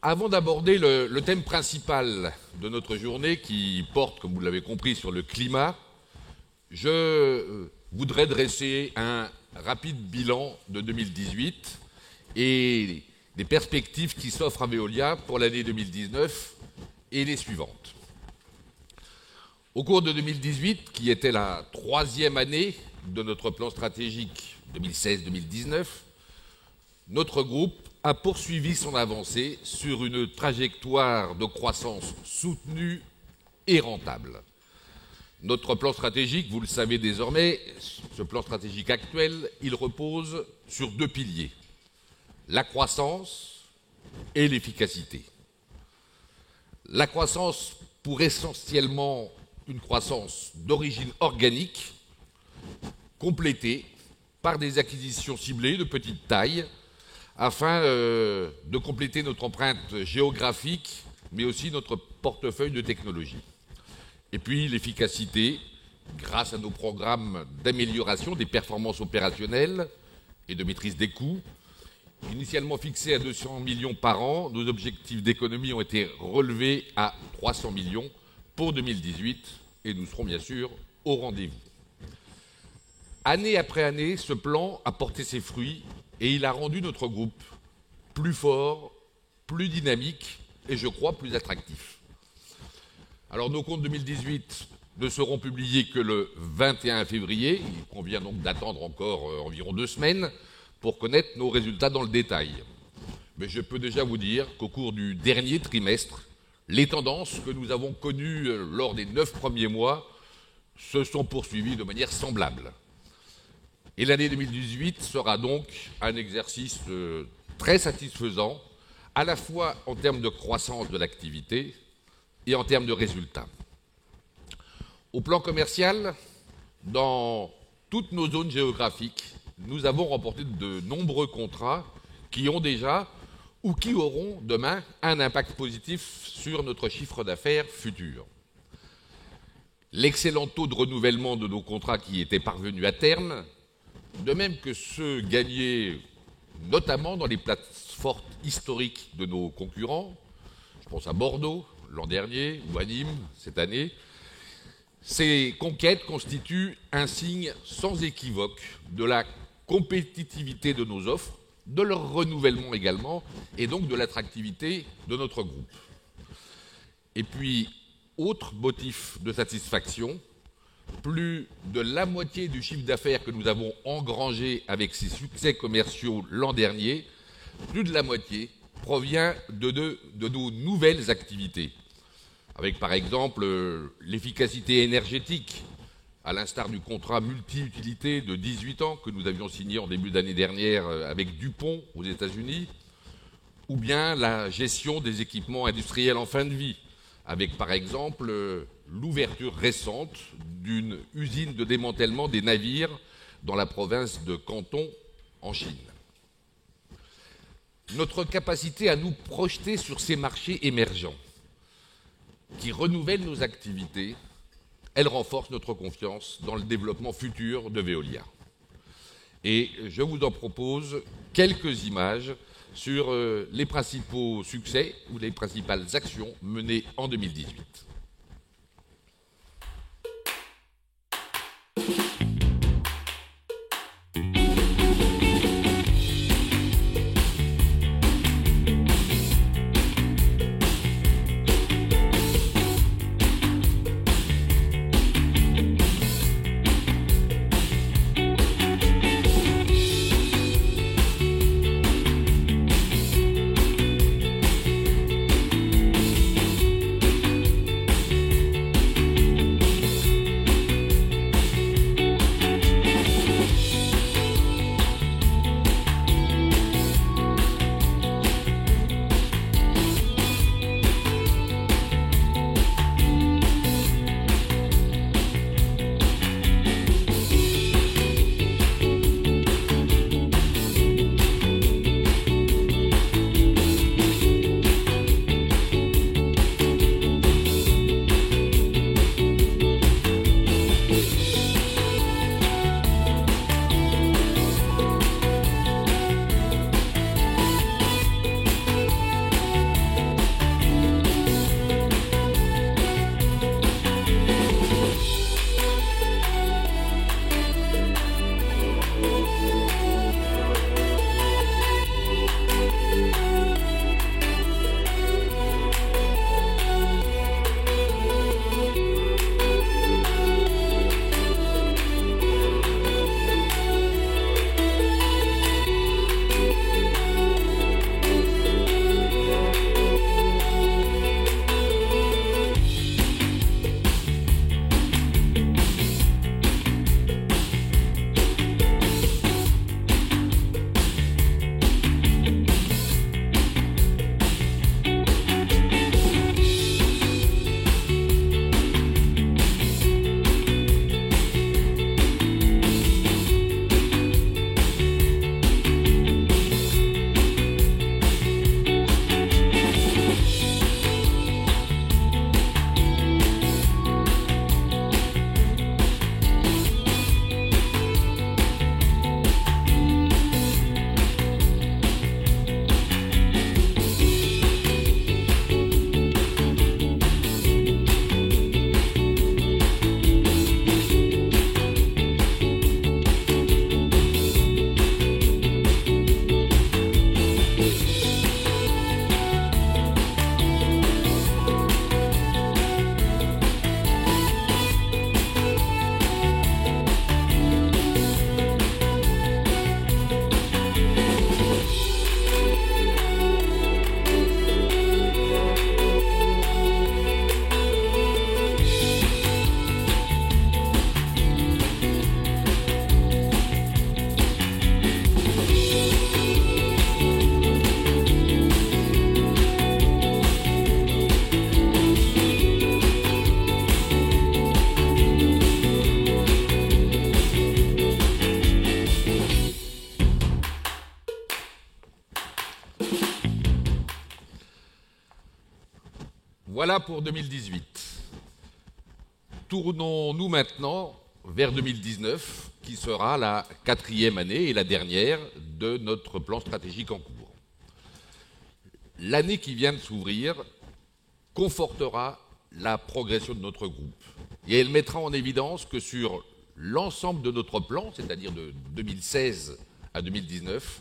Avant d'aborder le thème principal de notre journée, qui porte, comme vous l'avez compris, sur le climat, je voudrais dresser un rapide bilan de 2018 et des perspectives qui s'offrent à Veolia pour l'année 2019 et les suivantes. Au cours de 2018, qui était la troisième année de notre plan stratégique 2016-2019, notre groupe a poursuivi son avancée sur une trajectoire de croissance soutenue et rentable. Notre plan stratégique, vous le savez désormais, ce plan stratégique actuel, il repose sur deux piliers, la croissance et l'efficacité. La croissance pour essentiellement une croissance d'origine organique, complétée par des acquisitions ciblées de petite taille, afin de compléter notre empreinte géographique, mais aussi notre portefeuille de technologies. Et puis l'efficacité, grâce à nos programmes d'amélioration des performances opérationnelles et de maîtrise des coûts. Initialement fixés à 200 millions par an, nos objectifs d'économie ont été relevés à 300 millions pour 2018, et nous serons bien sûr au rendez-vous. Année après année, ce plan a porté ses fruits et il a rendu notre groupe plus fort, plus dynamique et, je crois, plus attractif. Alors, nos comptes 2018 ne seront publiés que le 21 février. Il convient donc d'attendre encore environ 2 semaines pour connaître nos résultats dans le détail. Mais je peux déjà vous dire qu'au cours du dernier trimestre, les tendances que nous avons connues lors des 9 premiers mois se sont poursuivies de manière semblable. Et l'année 2018 sera donc un exercice très satisfaisant, à la fois en termes de croissance de l'activité et en termes de résultats. Au plan commercial, dans toutes nos zones géographiques, nous avons remporté de nombreux contrats qui ont déjà ou qui auront demain un impact positif sur notre chiffre d'affaires futur. L'excellent taux de renouvellement de nos contrats qui étaient parvenus à terme, de même que ceux gagnés notamment dans les places fortes historiques de nos concurrents, je pense à Bordeaux l'an dernier ou à Nîmes cette année, ces conquêtes constituent un signe sans équivoque de la compétitivité de nos offres, de leur renouvellement également, et donc de l'attractivité de notre groupe. Et puis, autre motif de satisfaction, plus de la moitié du chiffre d'affaires que nous avons engrangé avec ces succès commerciaux l'an dernier, plus de la moitié provient de nos nouvelles activités. Avec par exemple l'efficacité énergétique, à l'instar du contrat multi-utilité de 18 ans que nous avions signé en début d'année dernière avec Dupont aux États-Unis, ou bien la gestion des équipements industriels en fin de vie, avec par exemple l'ouverture récente d'une usine de démantèlement des navires dans la province de Canton, en Chine. Notre capacité à nous projeter sur ces marchés émergents, qui renouvellent nos activités, elle renforce notre confiance dans le développement futur de Veolia. Et je vous en propose quelques images sur les principaux succès ou les principales actions menées en 2018. Voilà pour 2018. Tournons-nous maintenant vers 2019, qui sera la 4e année et la dernière de notre plan stratégique en cours. L'année qui vient de s'ouvrir confortera la progression de notre groupe et elle mettra en évidence que sur l'ensemble de notre plan, c'est-à-dire de 2016 à 2019,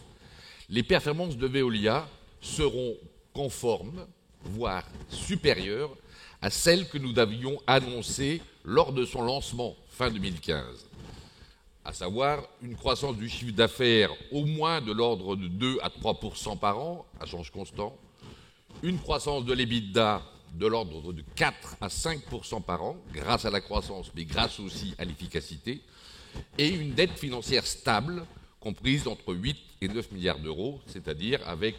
les performances de Veolia seront conformes, voire supérieures à celles que nous avions annoncées lors de son lancement fin 2015, à savoir une croissance du chiffre d'affaires au moins de l'ordre de 2 à 3% par an, à change constant, une croissance de l'EBITDA de l'ordre de 4 à 5% par an, grâce à la croissance, mais grâce aussi à l'efficacité, et une dette financière stable, comprise entre 8 et 9 milliards d'euros, c'est-à-dire avec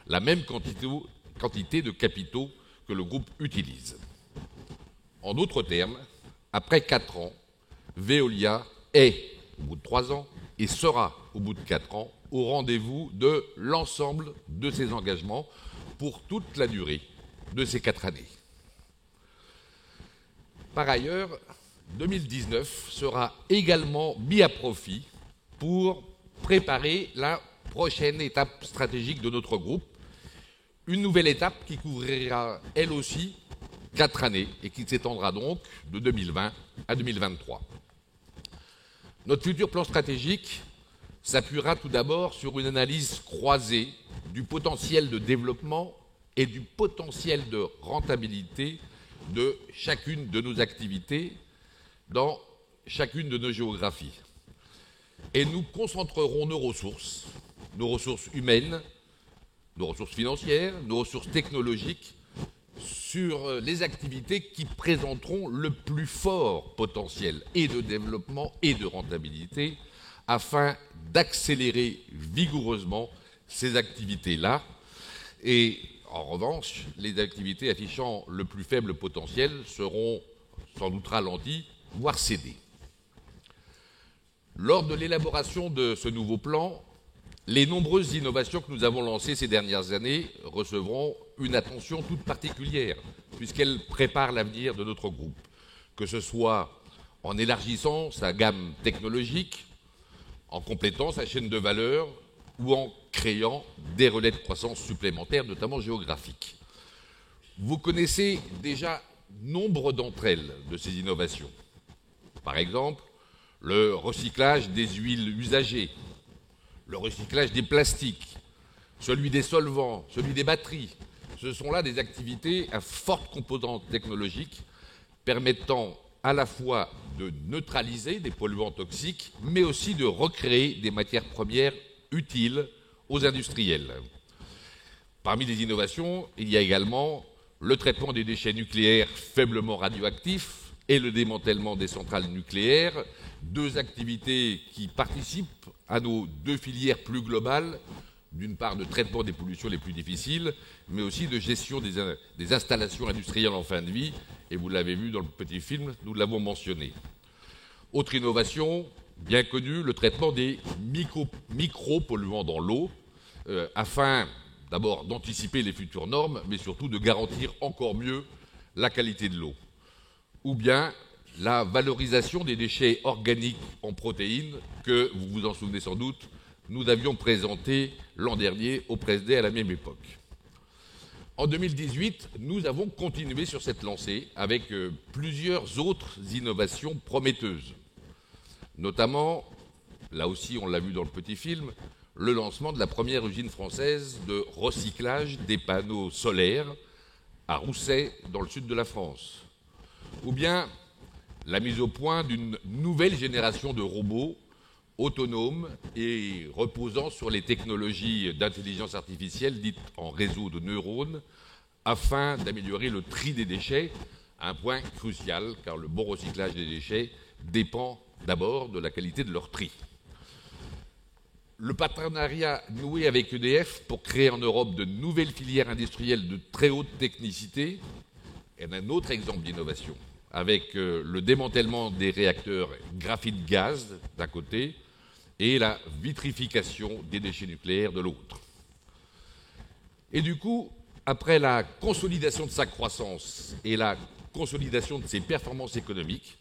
la même quantité de capitaux que le groupe utilise. En d'autres termes, après 4 ans, Veolia est, au bout de 3 ans, et sera, au bout de 4 ans, au rendez-vous de l'ensemble de ses engagements pour toute la durée de ces 4 années. Par ailleurs, 2019 sera également mis à profit pour préparer la prochaine étape stratégique de notre groupe, une nouvelle étape qui couvrira elle aussi 4 années et qui s'étendra donc de 2020 à 2023. Notre futur plan stratégique s'appuiera tout d'abord sur une analyse croisée du potentiel de développement et du potentiel de rentabilité de chacune de nos activités dans chacune de nos géographies. Et nous concentrerons nos ressources humaines, nos ressources financières, nos ressources technologiques, sur les activités qui présenteront le plus fort potentiel et de développement et de rentabilité afin d'accélérer vigoureusement ces activités-là. Et en revanche, les activités affichant le plus faible potentiel seront sans doute ralenties, voire cédées. Lors de l'élaboration de ce nouveau plan, les nombreuses innovations que nous avons lancées ces dernières années recevront une attention toute particulière, puisqu'elles préparent l'avenir de notre groupe, que ce soit en élargissant sa gamme technologique, en complétant sa chaîne de valeur ou en créant des relais de croissance supplémentaires, notamment géographiques. Vous connaissez déjà nombre d'entre elles, de ces innovations. Par exemple, le recyclage des huiles usagées, le recyclage des plastiques, celui des solvants, celui des batteries. Ce sont là des activités à forte composante technologique permettant à la fois de neutraliser des polluants toxiques, mais aussi de recréer des matières premières utiles aux industriels. Parmi les innovations, il y a également le traitement des déchets nucléaires faiblement radioactifs et le démantèlement des centrales nucléaires, deux activités qui participent à nos deux filières plus globales, d'une part de traitement des pollutions les plus difficiles, mais aussi de gestion des installations industrielles en fin de vie, et vous l'avez vu dans le petit film, nous l'avons mentionné. Autre innovation, bien connue, le traitement des micro-polluants dans l'eau, afin d'abord d'anticiper les futures normes, mais surtout de garantir encore mieux la qualité de l'eau. Ou bien la valorisation des déchets organiques en protéines que, vous vous en souvenez sans doute, nous avions présenté l'an dernier au Presday à la même époque. En 2018, nous avons continué sur cette lancée avec plusieurs autres innovations prometteuses, notamment, là aussi on l'a vu dans le petit film, le lancement de la première usine française de recyclage des panneaux solaires à Rousset, dans le sud de la France, ou bien la mise au point d'une nouvelle génération de robots autonomes et reposant sur les technologies d'intelligence artificielle dites en réseau de neurones, afin d'améliorer le tri des déchets, un point crucial, car le bon recyclage des déchets dépend d'abord de la qualité de leur tri. Le partenariat noué avec EDF pour créer en Europe de nouvelles filières industrielles de très haute technicité est un autre exemple d'innovation, avec le démantèlement des réacteurs graphite-gaz d'un côté et la vitrification des déchets nucléaires de l'autre. Et du coup, Après la consolidation de sa croissance et la consolidation de ses performances économiques,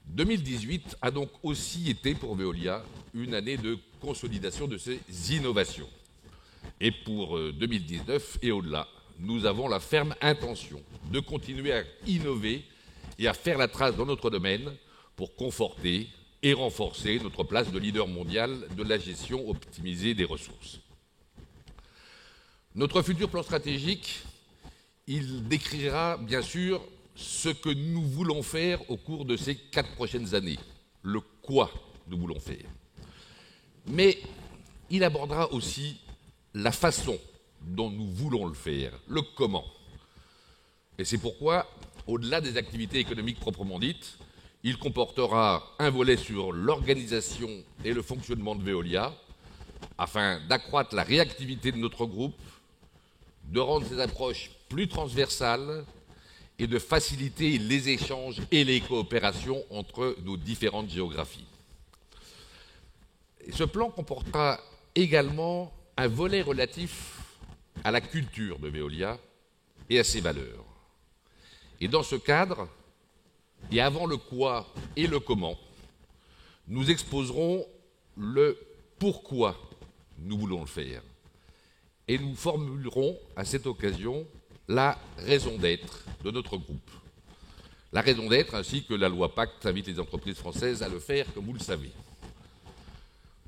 2018 a donc aussi été pour Veolia une année de consolidation de ses innovations. Et pour 2019 et au-delà, nous avons la ferme intention de continuer à innover et à faire la trace dans notre domaine pour conforter et renforcer notre place de leader mondial de la gestion optimisée des ressources. Notre futur plan stratégique, il décrira bien sûr ce que nous voulons faire au cours de ces 4 prochaines années, le quoi nous voulons faire. Mais il abordera aussi la façon dont nous voulons le faire, le comment. Et c'est pourquoi, au-delà des activités économiques proprement dites, il comportera un volet sur l'organisation et le fonctionnement de Veolia, afin d'accroître la réactivité de notre groupe, de rendre ses approches plus transversales et de faciliter les échanges et les coopérations entre nos différentes géographies. Et ce plan comportera également un volet relatif à la culture de Veolia et à ses valeurs. Et dans ce cadre, et avant le quoi et le comment, nous exposerons le pourquoi nous voulons le faire. Et nous formulerons à cette occasion la raison d'être de notre groupe. La raison d'être ainsi que la loi Pacte invite les entreprises françaises à le faire, comme vous le savez.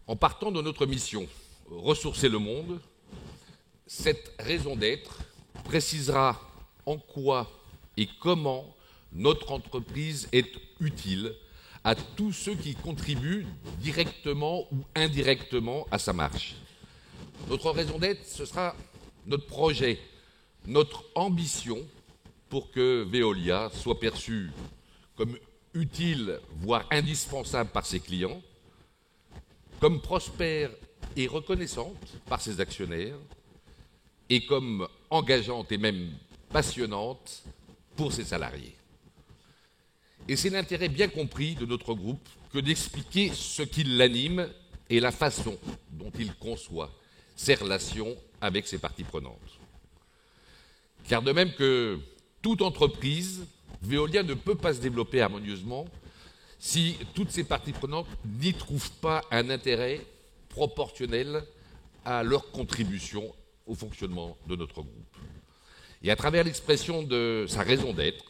En partant de notre mission, ressourcer le monde, cette raison d'être précisera en quoi et comment notre entreprise est utile à tous ceux qui contribuent directement ou indirectement à sa marche. Notre raison d'être, ce sera notre projet, notre ambition pour que Veolia soit perçue comme utile, voire indispensable par ses clients, comme prospère et reconnaissante par ses actionnaires, et comme engageante et même passionnante pour ses salariés. Et c'est l'intérêt bien compris de notre groupe que d'expliquer ce qui l'anime et la façon dont il conçoit ses relations avec ses parties prenantes. Car de même que toute entreprise, Veolia ne peut pas se développer harmonieusement si toutes ses parties prenantes n'y trouvent pas un intérêt proportionnel à leur contribution au fonctionnement de notre groupe. Et à travers l'expression de sa raison d'être,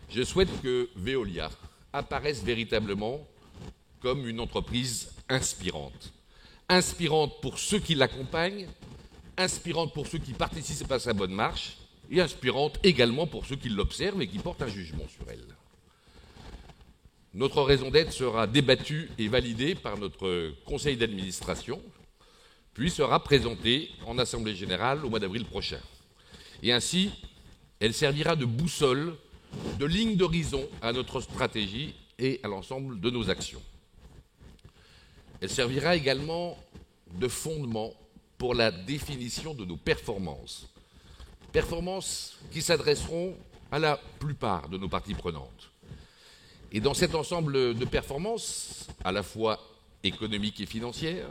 je souhaite que Veolia apparaisse véritablement comme une entreprise inspirante. Inspirante pour ceux qui l'accompagnent, inspirante pour ceux qui participent à sa bonne marche, et inspirante également pour ceux qui l'observent et qui portent un jugement sur elle. Notre raison d'être sera débattue et validée par notre conseil d'administration, puis sera présentée en Assemblée générale au mois d'avril prochain. Et ainsi, elle servira de boussole, de ligne d'horizon à notre stratégie et à l'ensemble de nos actions. Elle servira également de fondement pour la définition de nos performances. Performances qui s'adresseront à la plupart de nos parties prenantes. Et dans cet ensemble de performances, à la fois économiques et financières,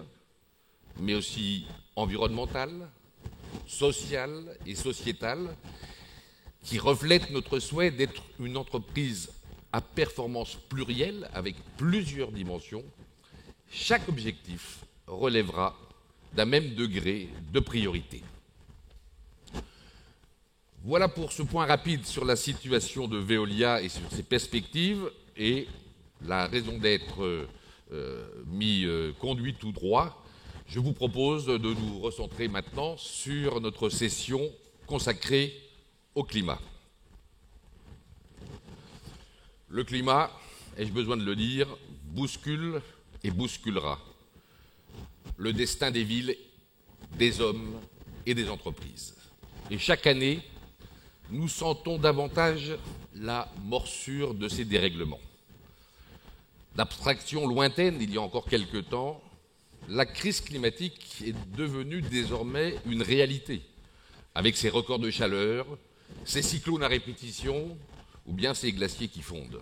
mais aussi environnementales, sociales et sociétales, qui reflètent notre souhait d'être une entreprise à performance plurielle avec plusieurs dimensions, chaque objectif relèvera d'un même degré de priorité. Voilà pour ce point rapide sur la situation de Veolia et sur ses perspectives et la raison d'être conduit tout droit. Je vous propose de nous recentrer maintenant sur notre session consacrée au climat. Le climat, ai-je besoin de le dire, bouscule et bousculera le destin des villes, des hommes et des entreprises. Et chaque année, nous sentons davantage la morsure de ces dérèglements. D'abstraction lointaine, il y a encore quelque temps, la crise climatique est devenue désormais une réalité, avec ses records de chaleur, ses cyclones à répétition ou bien ces glaciers qui fondent.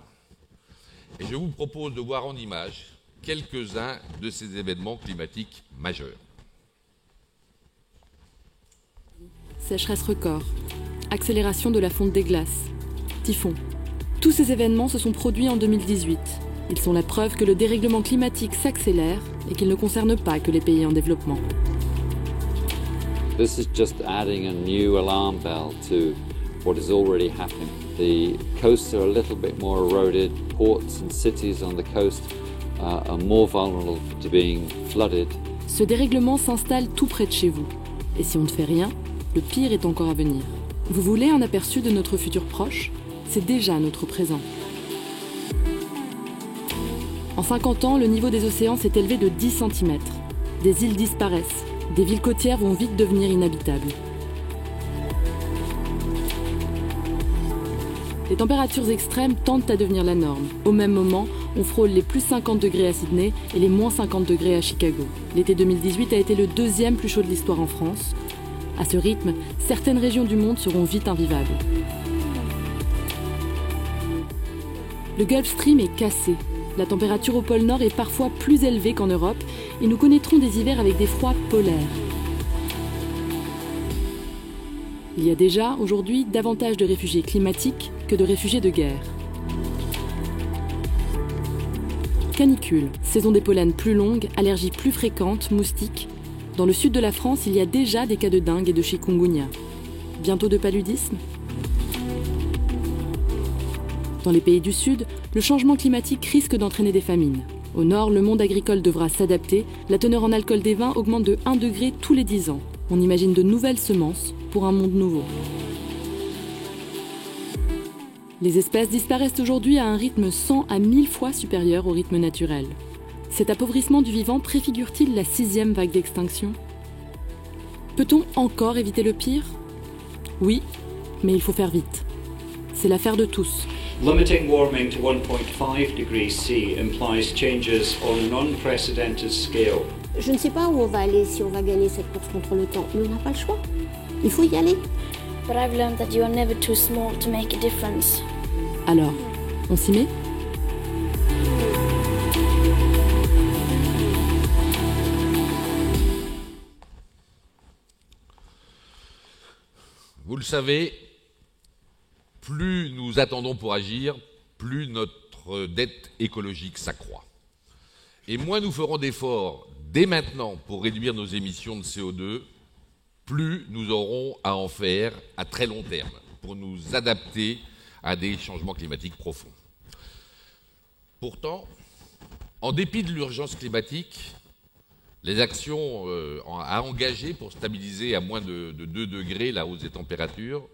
Et je vous propose de voir en images quelques-uns de ces événements climatiques majeurs. Sécheresse record, accélération de la fonte des glaces, typhons. Tous ces événements se sont produits en 2018. Ils sont la preuve que le dérèglement climatique s'accélère et qu'il ne concerne pas que les pays en développement. This is just adding a new alarm bell to what is already happening. The coasts are a little bit more eroded. Ports and cities on the coast are more vulnerable to being flooded. Ce dérèglement s'installe tout près de chez vous. Et si on ne fait rien, le pire est encore à venir. Vous voulez un aperçu de notre futur proche ? C'est déjà notre présent. En 50 ans, le niveau des océans s'est élevé de 10 cm. Des îles disparaissent. Des villes côtières vont vite devenir inhabitables. Les températures extrêmes tendent à devenir la norme. Au même moment, on frôle les plus 50 degrés à Sydney et les moins 50 degrés à Chicago. L'été 2018 a été le deuxième plus chaud de l'histoire en France. À ce rythme, certaines régions du monde seront vite invivables. Le Gulf Stream est cassé. La température au pôle Nord est parfois plus élevée qu'en Europe et nous connaîtrons des hivers avec des froids polaires. Il y a déjà, aujourd'hui, davantage de réfugiés climatiques que de réfugiés de guerre. Canicule, saison des pollens plus longue, allergies plus fréquentes, moustiques. Dans le sud de la France, il y a déjà des cas de dengue et de chikungunya. Bientôt de paludisme ? Dans les pays du Sud, le changement climatique risque d'entraîner des famines. Au Nord, le monde agricole devra s'adapter. La teneur en alcool des vins augmente de 1 degré tous les 10 ans. On imagine de nouvelles semences pour un monde nouveau. Les espèces disparaissent aujourd'hui à un rythme 100 à 1000 fois supérieur au rythme naturel. Cet appauvrissement du vivant préfigure-t-il la 6e vague d'extinction ? Peut-on encore éviter le pire ? Oui, mais il faut faire vite. C'est l'affaire de tous. Limiting warming to 1.5 degrees C implies changes on an unprecedented scale. Je ne sais pas où on va aller si on va gagner cette course contre le temps, mais on n'a pas le choix. Il faut y aller. But I've learned that you are never too small to make a difference. Alors, on s'y met ? Vous le savez, plus nous attendons pour agir, plus notre dette écologique s'accroît. Et moins nous ferons d'efforts dès maintenant pour réduire nos émissions de CO2, plus nous aurons à en faire à très long terme pour nous adapter à des changements climatiques profonds. Pourtant, en dépit de l'urgence climatique, les actions à engager pour stabiliser à moins de 2 degrés la hausse des températures,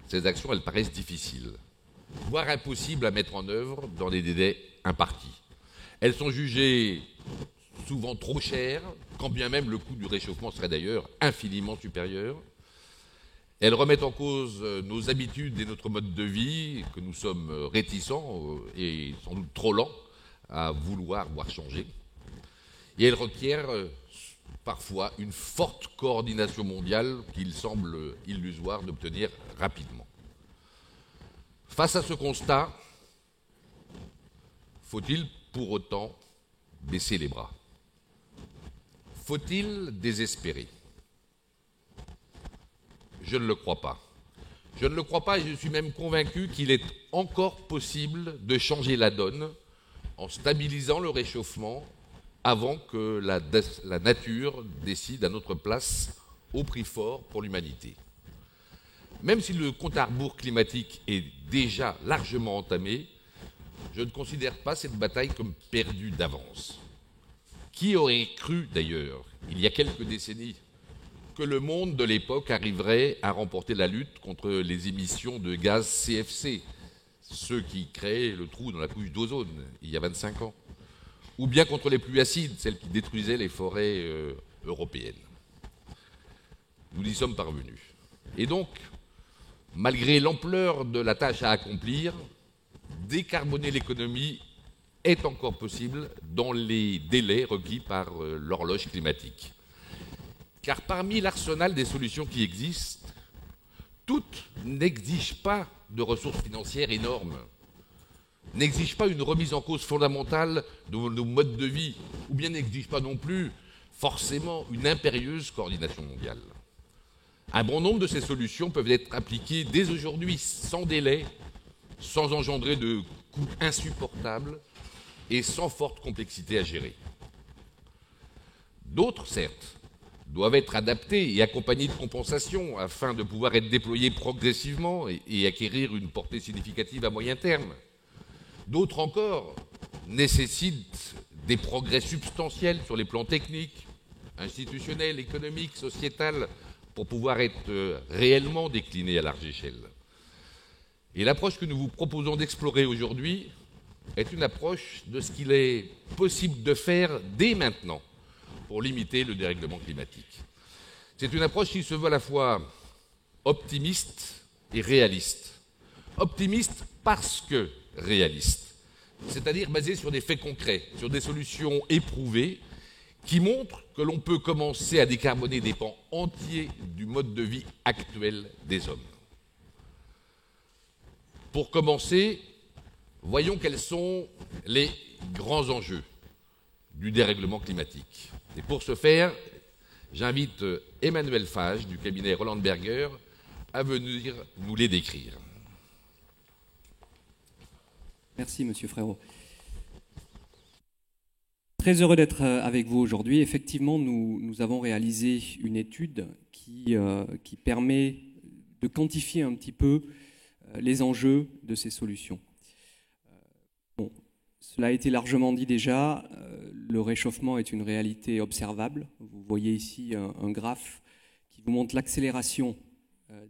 ces actions, elles paraissent difficiles, voire impossibles à mettre en œuvre dans des délais impartis. Elles sont jugées souvent trop chères, quand bien même le coût du réchauffement serait d'ailleurs infiniment supérieur. Elles remettent en cause nos habitudes et notre mode de vie, que nous sommes réticents et sans doute trop lents à vouloir voir changer. Et elles requièrent parfois une forte coordination mondiale qu'il semble illusoire d'obtenir rapidement. Face à ce constat, faut-il pour autant baisser les bras ? Faut-il désespérer ? Je ne le crois pas. Je ne le crois pas et je suis même convaincu qu'il est encore possible de changer la donne en stabilisant le réchauffement avant que la nature décide à notre place au prix fort pour l'humanité. Même si le compte à rebours climatique est déjà largement entamé, je ne considère pas cette bataille comme perdue d'avance. Qui aurait cru d'ailleurs, il y a quelques décennies, que le monde de l'époque arriverait à remporter la lutte contre les émissions de gaz CFC, ceux qui créaient le trou dans la couche d'ozone il y a 25 ans, ou bien contre les pluies acides, celles qui détruisaient les forêts européennes. Nous y sommes parvenus. Et donc, malgré l'ampleur de la tâche à accomplir, décarboner l'économie est encore possible dans les délais requis par l'horloge climatique. Car parmi l'arsenal des solutions qui existent, toutes n'exigent pas de ressources financières énormes, n'exigent pas une remise en cause fondamentale de nos modes de vie, ou bien n'exigent pas non plus forcément une impérieuse coordination mondiale. Un bon nombre de ces solutions peuvent être appliquées dès aujourd'hui, sans délai, sans engendrer de coûts insupportables et sans forte complexité à gérer. D'autres, certes, doivent être adaptées et accompagnées de compensations afin de pouvoir être déployées progressivement et acquérir une portée significative à moyen terme. D'autres encore nécessitent des progrès substantiels sur les plans techniques, institutionnels, économiques, sociétal, pour pouvoir être réellement déclinées à large échelle. Et l'approche que nous vous proposons d'explorer aujourd'hui est une approche de ce qu'il est possible de faire dès maintenant pour limiter le dérèglement climatique. C'est une approche qui se veut à la fois optimiste et réaliste. Optimiste parce que réaliste, c'est-à-dire basée sur des faits concrets, sur des solutions éprouvées qui montrent que l'on peut commencer à décarboner des pans entiers du mode de vie actuel des hommes. Pour commencer, voyons quels sont les grands enjeux du dérèglement climatique. Et pour ce faire, j'invite Emmanuel Fage du cabinet Roland Berger à venir nous les décrire. Merci, Monsieur Frérot. Très heureux d'être avec vous aujourd'hui. Effectivement, nous avons réalisé une étude qui permet de quantifier un petit peu les enjeux de ces solutions. Bon, cela a été largement dit déjà, le réchauffement est une réalité observable. Vous voyez ici un graphe qui vous montre l'accélération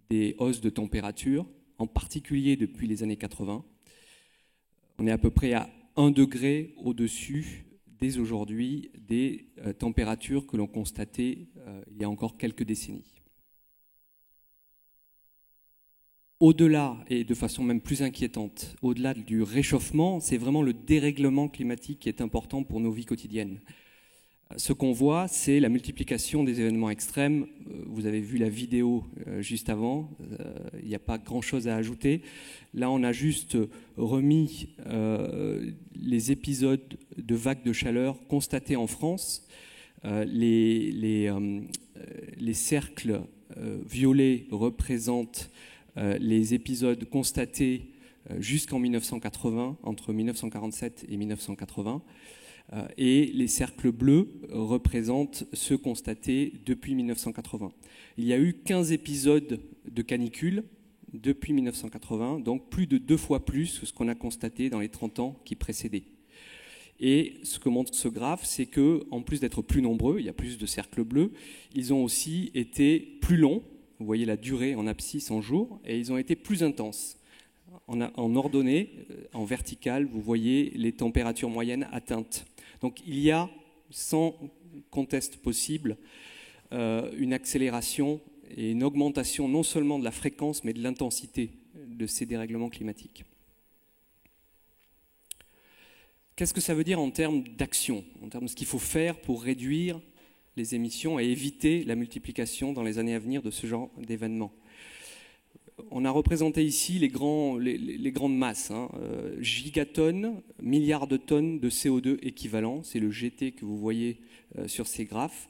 des hausses de température, en particulier depuis les années 80. On est à peu près à 1 degré au-dessus, dès aujourd'hui, des températures que l'on constatait il y a encore quelques décennies. Au-delà, et de façon même plus inquiétante, au-delà du réchauffement, c'est vraiment le dérèglement climatique qui est important pour nos vies quotidiennes. Ce qu'on voit, c'est la multiplication des événements extrêmes. Vous avez vu la vidéo juste avant, il n'y a pas grand-chose à ajouter. Là, on a juste remis les épisodes de vagues de chaleur constatés en France. Les cercles violets représentent les épisodes constatés jusqu'en 1980, entre 1947 et 1980. Et les cercles bleus représentent ceux constatés depuis 1980. Il y a eu 15 épisodes de canicule depuis 1980, donc plus de 2 fois plus que ce qu'on a constaté dans les 30 ans qui précédaient. Et ce que montre ce graphe, c'est qu'en plus d'être plus nombreux, il y a plus de cercles bleus, ils ont aussi été plus longs. Vous voyez la durée en abscisse en jours, et ils ont été plus intenses. En ordonnée, en verticale, vous voyez les températures moyennes atteintes. Donc il y a, sans conteste possible, une accélération et une augmentation non seulement de la fréquence, mais de l'intensité de ces dérèglements climatiques. Qu'est-ce que ça veut dire en termes d'action, en termes de ce qu'il faut faire pour réduire les émissions et éviter la multiplication dans les années à venir de ce genre d'événements? On a représenté ici les grandes masses, gigatonnes, milliards de tonnes de CO2 équivalent, c'est le GT que vous voyez sur ces graphes.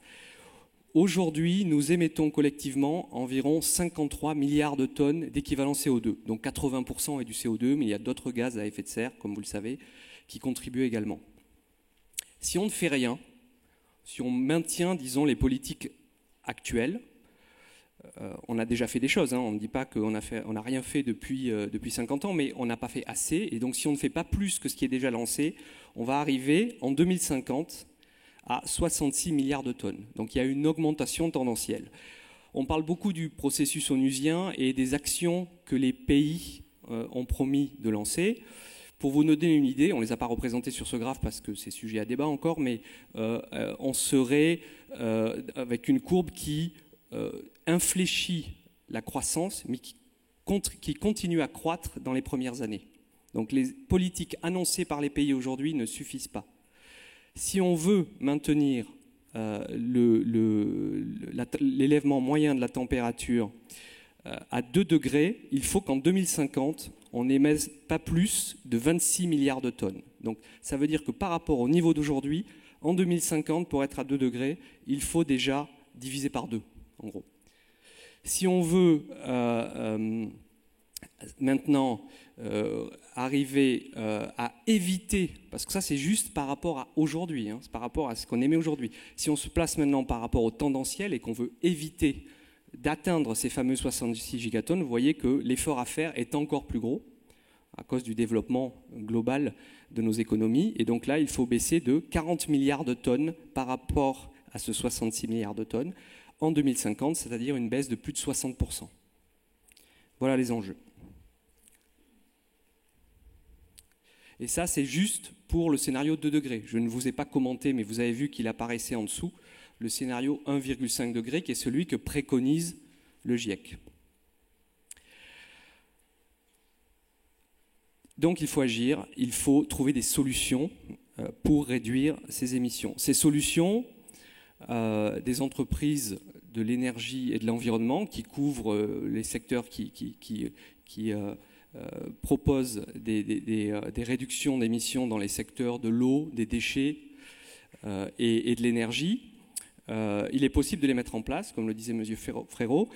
Aujourd'hui, nous émettons collectivement environ 53 milliards de tonnes d'équivalent CO2, donc 80% est du CO2, mais il y a d'autres gaz à effet de serre, comme vous le savez, qui contribuent également. Si on ne fait rien, si on maintient, disons, les politiques actuelles, on a déjà fait des choses, on ne dit pas qu'on n'a rien fait depuis 50 ans, mais on n'a pas fait assez. Et donc si on ne fait pas plus que ce qui est déjà lancé, on va arriver en 2050 à 66 milliards de tonnes. Donc il y a une augmentation tendancielle. On parle beaucoup du processus onusien et des actions que les pays ont promis de lancer. Pour vous donner une idée, on ne les a pas représentés sur ce graphe parce que c'est sujet à débat encore, mais on serait avec une courbe qui infléchit la croissance, mais qui continue à croître dans les premières années. Donc les politiques annoncées par les pays aujourd'hui ne suffisent pas. Si on veut maintenir l'élèvement moyen de la température à 2 degrés, il faut qu'en 2050, on n'émette pas plus de 26 milliards de tonnes. Donc ça veut dire que par rapport au niveau d'aujourd'hui, en 2050, pour être à 2 degrés, il faut déjà diviser par 2, en gros. Si on veut maintenant arriver à éviter, parce que ça c'est juste par rapport à aujourd'hui, hein, c'est par rapport à ce qu'on émet aujourd'hui. Si on se place maintenant par rapport au tendanciel et qu'on veut éviter d'atteindre ces fameux 66 gigatonnes, vous voyez que l'effort à faire est encore plus gros à cause du développement global de nos économies. Et donc là, il faut baisser de 40 milliards de tonnes par rapport à ce 66 milliards de tonnes en 2050, c'est-à-dire une baisse de plus de 60%. Voilà les enjeux. Et ça, c'est juste pour le scénario 2 degrés. Je ne vous ai pas commenté, mais vous avez vu qu'il apparaissait en dessous, le scénario 1,5 degré, qui est celui que préconise le GIEC. Donc il faut agir, il faut trouver des solutions pour réduire ces émissions. Ces solutions, des entreprises de l'énergie et de l'environnement qui couvrent les secteurs qui proposent des réductions d'émissions dans les secteurs de l'eau, des déchets et de l'énergie. Il est possible de les mettre en place, comme le disait M. Frérot,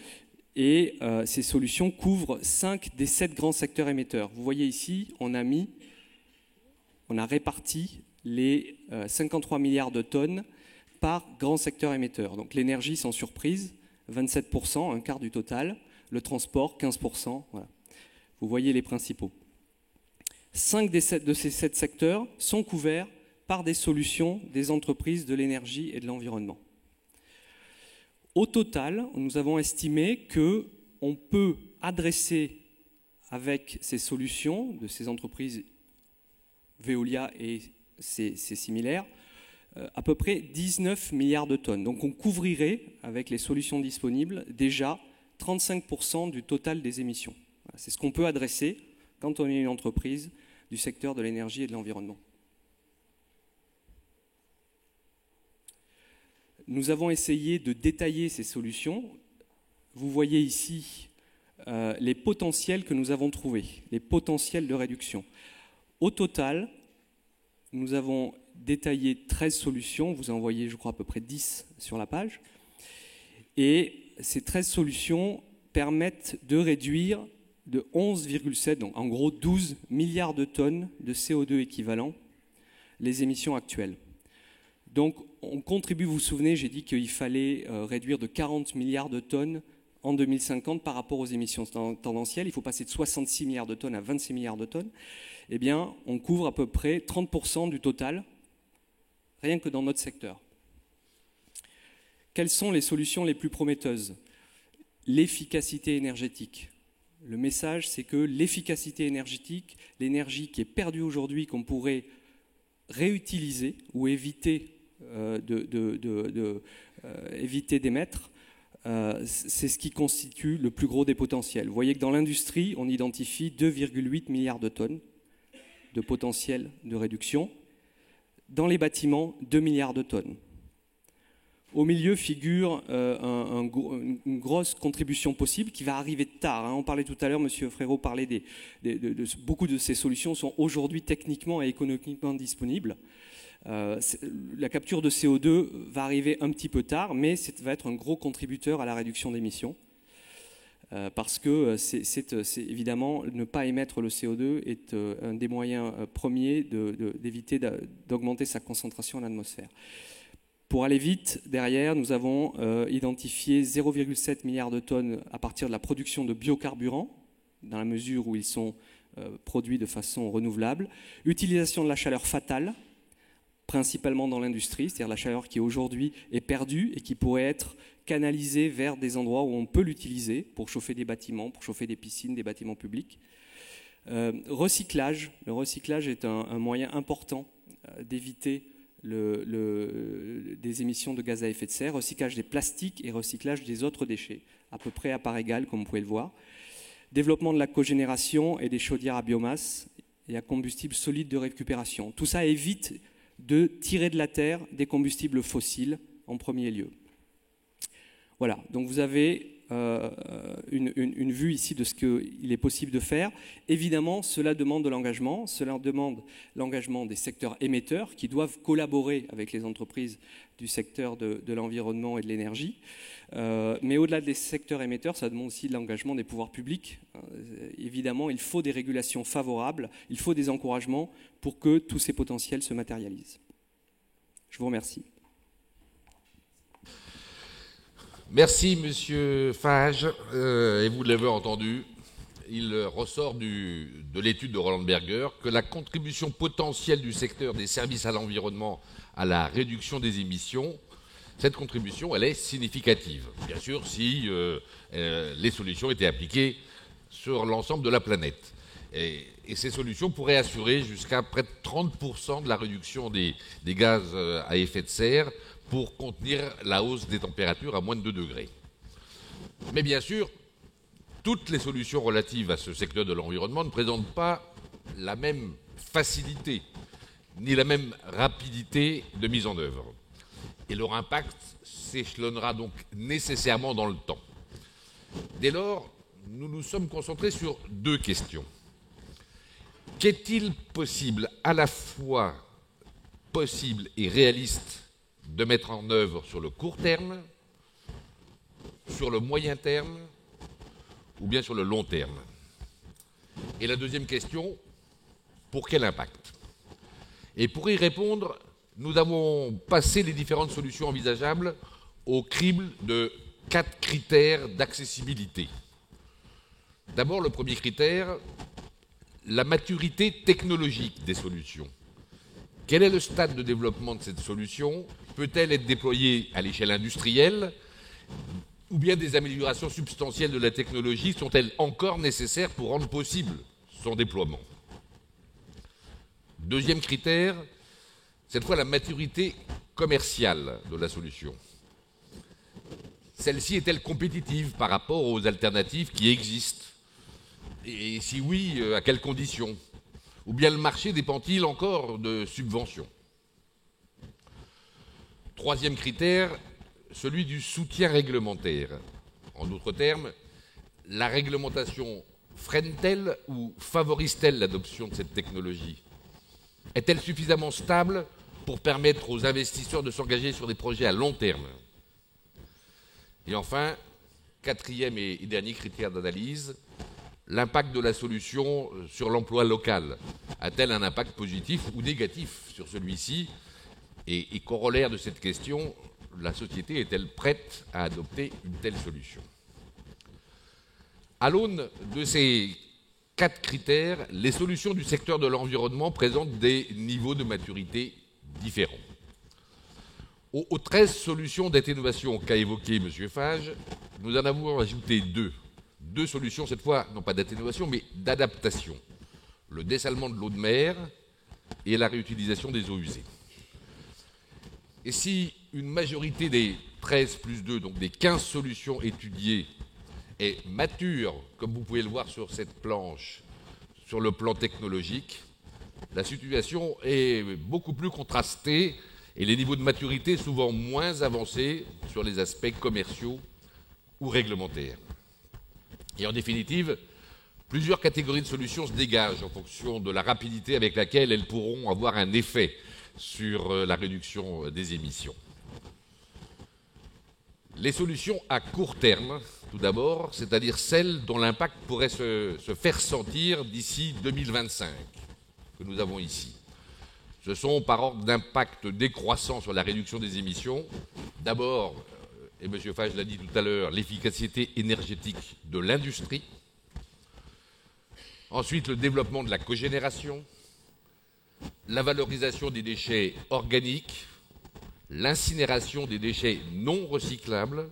et ces solutions couvrent 5 des 7 grands secteurs émetteurs. Vous voyez ici, on a réparti les 53 milliards de tonnes par grand secteur émetteur. Donc l'énergie, sans surprise, 27%, un quart du total. Le transport, 15%. Voilà. Vous voyez les principaux. 5 de ces 7 secteurs sont couverts par des solutions des entreprises de l'énergie et de l'environnement. Au total, nous avons estimé qu'on peut adresser avec ces solutions de ces entreprises Veolia et ces similaires à peu près 19 milliards de tonnes. Donc on couvrirait, avec les solutions disponibles, déjà 35% du total des émissions. Voilà, c'est ce qu'on peut adresser quand on est une entreprise du secteur de l'énergie et de l'environnement. Nous avons essayé de détailler ces solutions. Vous voyez ici les potentiels que nous avons trouvés, les potentiels de réduction. Au total, nous avons détaillé 13 solutions. Vous en voyez, je crois, à peu près 10 sur la page. Et ces 13 solutions permettent de réduire de 11,7, donc en gros 12 milliards de tonnes de CO2 équivalent, les émissions actuelles. Donc on contribue, vous vous souvenez, j'ai dit qu'il fallait réduire de 40 milliards de tonnes en 2050 par rapport aux émissions tendancielles. Il faut passer de 66 milliards de tonnes à 26 milliards de tonnes. Eh bien, on couvre à peu près 30% du total, rien que dans notre secteur. Quelles sont les solutions les plus prometteuses? L'efficacité énergétique. Le message, c'est que l'efficacité énergétique, l'énergie qui est perdue aujourd'hui, qu'on pourrait réutiliser ou éviter d'émettre, c'est ce qui constitue le plus gros des potentiels. Vous voyez que dans l'industrie, on identifie 2,8 milliards de tonnes de potentiel de réduction. Dans les bâtiments, 2 milliards de tonnes. Au milieu figure une grosse contribution possible qui va arriver tard. Hein. On parlait tout à l'heure, M. Frérot parlait beaucoup de ces solutions sont aujourd'hui techniquement et économiquement disponibles. La capture de CO2 va arriver un petit peu tard, mais ça va être un gros contributeur à la réduction d'émissions. Parce que c'est évidemment, ne pas émettre le CO2 est un des moyens premiers d'éviter d'augmenter sa concentration en atmosphère. Pour aller vite, derrière, nous avons identifié 0,7 milliards de tonnes à partir de la production de biocarburants, dans la mesure où ils sont produits de façon renouvelable. Utilisation de la chaleur fatale, principalement dans l'industrie, c'est-à-dire la chaleur qui aujourd'hui est perdue et qui pourrait être canalisée vers des endroits où on peut l'utiliser pour chauffer des bâtiments, pour chauffer des piscines, des bâtiments publics. Recyclage. Le recyclage est un moyen important d'éviter des émissions de gaz à effet de serre, recyclage des plastiques et recyclage des autres déchets, à peu près à part égale, comme vous pouvez le voir. Développement de la cogénération et des chaudières à biomasse et à combustible solide de récupération. Tout ça évite de tirer de la terre des combustibles fossiles en premier lieu. Voilà, donc vous avez une vue ici de ce qu'il est possible de faire. Évidemment, cela demande de l'engagement, cela demande l'engagement des secteurs émetteurs qui doivent collaborer avec les entreprises du secteur de l'environnement et de l'énergie. Mais au-delà des secteurs émetteurs, ça demande aussi de l'engagement des pouvoirs publics. Évidemment, il faut des régulations favorables, il faut des encouragements pour que tous ces potentiels se matérialisent. Je vous remercie. Merci, Monsieur Fage. Et vous l'avez entendu, il ressort de l'étude de Roland Berger que la contribution potentielle du secteur des services à l'environnement à la réduction des émissions, cette contribution, elle est significative. Bien sûr, si les solutions étaient appliquées sur l'ensemble de la planète. Et ces solutions pourraient assurer jusqu'à près de 30% de la réduction des gaz à effet de serre pour contenir la hausse des températures à moins de 2 degrés. Mais bien sûr, toutes les solutions relatives à ce secteur de l'environnement ne présentent pas la même facilité ni la même rapidité de mise en œuvre. Et leur impact s'échelonnera donc nécessairement dans le temps. Dès lors, nous nous sommes concentrés sur 2 questions. Qu'est-il possible, à la fois possible et réaliste, de mettre en œuvre sur le court terme, sur le moyen terme ou bien sur le long terme? Et la deuxième question, pour quel impact? Et pour y répondre, nous avons passé les différentes solutions envisageables au crible de 4 critères d'accessibilité. D'abord, le premier critère, la maturité technologique des solutions. Quel est le stade de développement de cette solution? Peut-elle être déployée à l'échelle industrielle? Ou bien des améliorations substantielles de la technologie sont-elles encore nécessaires pour rendre possible son déploiement? Deuxième critère, cette fois la maturité commerciale de la solution. Celle-ci est-elle compétitive par rapport aux alternatives qui existent? Et si oui, à quelles conditions? Ou bien le marché dépend-il encore de subventions? Troisième critère, celui du soutien réglementaire. En d'autres termes, la réglementation freine-t-elle ou favorise-t-elle l'adoption de cette technologie? Est-elle suffisamment stable pour permettre aux investisseurs de s'engager sur des projets à long terme? Et enfin, quatrième et dernier critère d'analyse, l'impact de la solution sur l'emploi local. A-t-elle un impact positif ou négatif sur celui-ci? Et corollaire de cette question, la société est-elle prête à adopter une telle solution? À l'aune de ces 4 critères, les solutions du secteur de l'environnement présentent des niveaux de maturité différents. Aux 13 solutions d'atténuation qu'a évoquées M. Fage, nous en avons ajouté 2. 2 solutions, cette fois, non pas d'atténuation, mais d'adaptation. Le dessalement de l'eau de mer et la réutilisation des eaux usées. Et si une majorité des 13 plus 2, donc des 15 solutions étudiées, est mature, comme vous pouvez le voir sur cette planche, sur le plan technologique, la situation est beaucoup plus contrastée et les niveaux de maturité souvent moins avancés sur les aspects commerciaux ou réglementaires. Et en définitive, plusieurs catégories de solutions se dégagent en fonction de la rapidité avec laquelle elles pourront avoir un effet sur la réduction des émissions. Les solutions à court terme, tout d'abord, c'est-à-dire celles dont l'impact pourrait se faire sentir d'ici 2025, que nous avons ici. Ce sont par ordre d'impact décroissant sur la réduction des émissions. D'abord, et M. Fage l'a dit tout à l'heure, l'efficacité énergétique de l'industrie. Ensuite, le développement de la cogénération, la valorisation des déchets organiques, l'incinération des déchets non recyclables,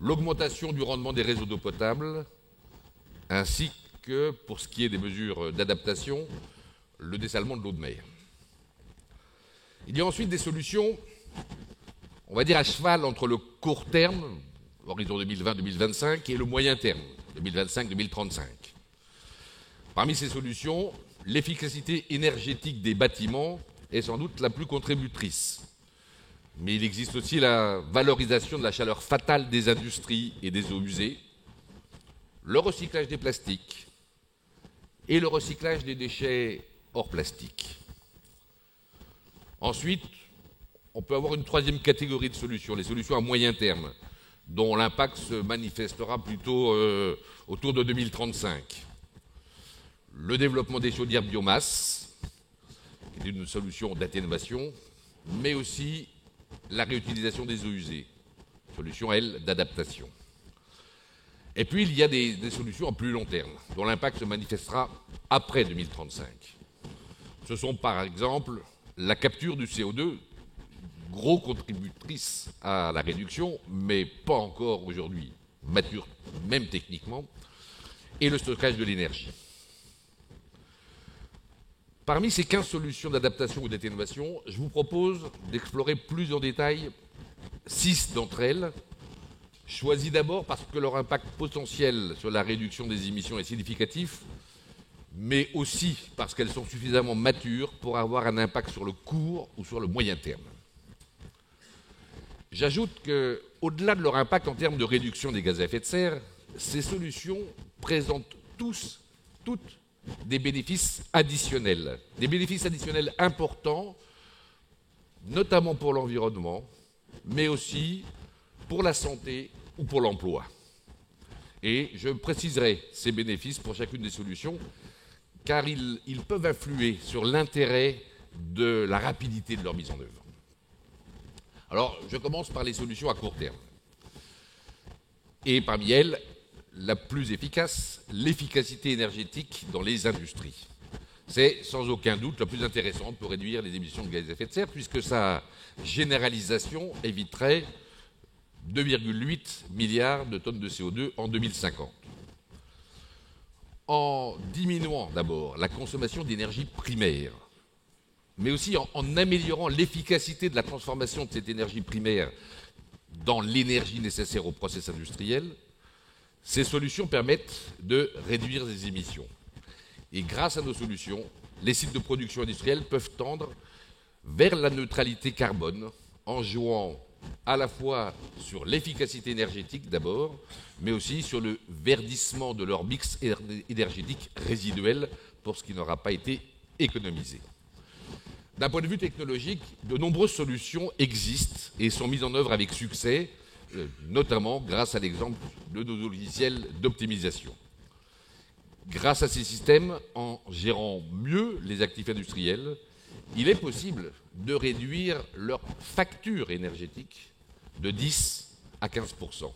l'augmentation du rendement des réseaux d'eau potable, ainsi que, pour ce qui est des mesures d'adaptation, le dessalement de l'eau de mer. Il y a ensuite des solutions, on va dire à cheval entre le court terme, horizon 2020-2025, et le moyen terme, 2025-2035. Parmi ces solutions, l'efficacité énergétique des bâtiments est sans doute la plus contributrice. mais il existe aussi la valorisation de la chaleur fatale des industries et des eaux usées, le recyclage des plastiques et le recyclage des déchets hors plastique. Ensuite, on peut avoir une troisième catégorie de solutions, les solutions à moyen terme, dont l'impact se manifestera plutôt autour de 2035. Le développement des chaudières biomasse, qui est une solution d'atténuation, mais aussi la réutilisation des eaux usées, solution, elle, d'adaptation. Et puis, il y a des solutions à plus long terme, dont l'impact se manifestera après 2035. Ce sont par exemple la capture du CO2, gros contributrice à la réduction, mais pas encore aujourd'hui mature, même techniquement, et le stockage de l'énergie. Parmi ces 15 solutions d'adaptation ou d'atténuation, je vous propose d'explorer plus en détail 6 d'entre elles, choisies d'abord parce que leur impact potentiel sur la réduction des émissions est significatif, mais aussi parce qu'elles sont suffisamment matures pour avoir un impact sur le court ou sur le moyen terme. J'ajoute qu'au-delà de leur impact en termes de réduction des gaz à effet de serre, ces solutions présentent toutes des bénéfices additionnels importants, notamment pour l'environnement, mais aussi pour la santé ou pour l'emploi. Et je préciserai ces bénéfices pour chacune des solutions, car ils peuvent influer sur l'intérêt de la rapidité de leur mise en œuvre. Alors, je commence par les solutions à court terme. Et parmi elles, la plus efficace, l'efficacité énergétique dans les industries. C'est sans aucun doute la plus intéressante pour réduire les émissions de gaz à effet de serre, puisque sa généralisation éviterait 2,8 milliards de tonnes de CO2 en 2050. En diminuant d'abord la consommation d'énergie primaire, mais aussi en améliorant l'efficacité de la transformation de cette énergie primaire dans l'énergie nécessaire au process industriel, ces solutions permettent de réduire les émissions. Et grâce à nos solutions, les sites de production industrielle peuvent tendre vers la neutralité carbone en jouant à la fois sur l'efficacité énergétique d'abord, mais aussi sur le verdissement de leur mix énergétique résiduel pour ce qui n'aura pas été économisé. D'un point de vue technologique, de nombreuses solutions existent et sont mises en œuvre avec succès, notamment grâce à l'exemple de nos logiciels d'optimisation. Grâce à ces systèmes, en gérant mieux les actifs industriels, il est possible de réduire leur facture énergétique de 10 à 15%.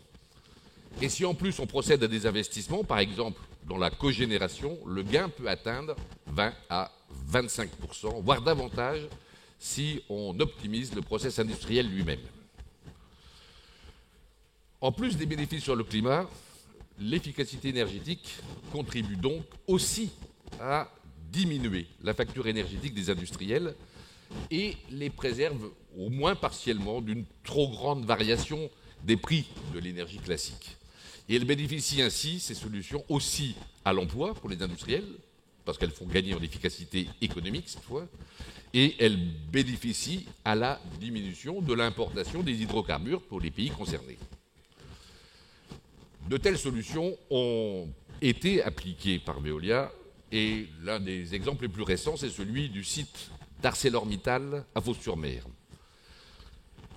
Et si en plus on procède à des investissements, par exemple dans la cogénération, le gain peut atteindre 20 à 25%, voire davantage, si on optimise le process industriel lui-même. En plus des bénéfices sur le climat, l'efficacité énergétique contribue donc aussi à diminuer la facture énergétique des industriels et les préserve au moins partiellement d'une trop grande variation des prix de l'énergie classique. Et elles bénéficient ainsi, ces solutions, aussi à l'emploi pour les industriels, parce qu'elles font gagner en efficacité économique cette fois, et elles bénéficient à la diminution de l'importation des hydrocarbures pour les pays concernés. De telles solutions ont été appliquées par Veolia, et l'un des exemples les plus récents, c'est celui du site d'ArcelorMittal à Fos-sur-Mer.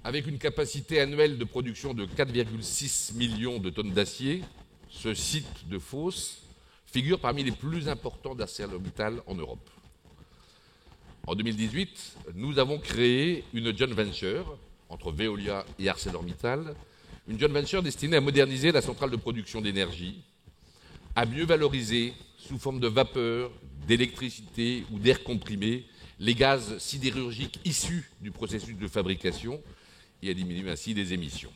Avec une capacité annuelle de production de 4,6 millions de tonnes d'acier, ce site de Fos figure parmi les plus importants d'ArcelorMittal en Europe. En 2018, nous avons créé une joint venture entre Veolia et ArcelorMittal, une joint venture destinée à moderniser la centrale de production d'énergie, à mieux valoriser sous forme de vapeur, d'électricité ou d'air comprimé les gaz sidérurgiques issus du processus de fabrication et à diminuer ainsi les émissions.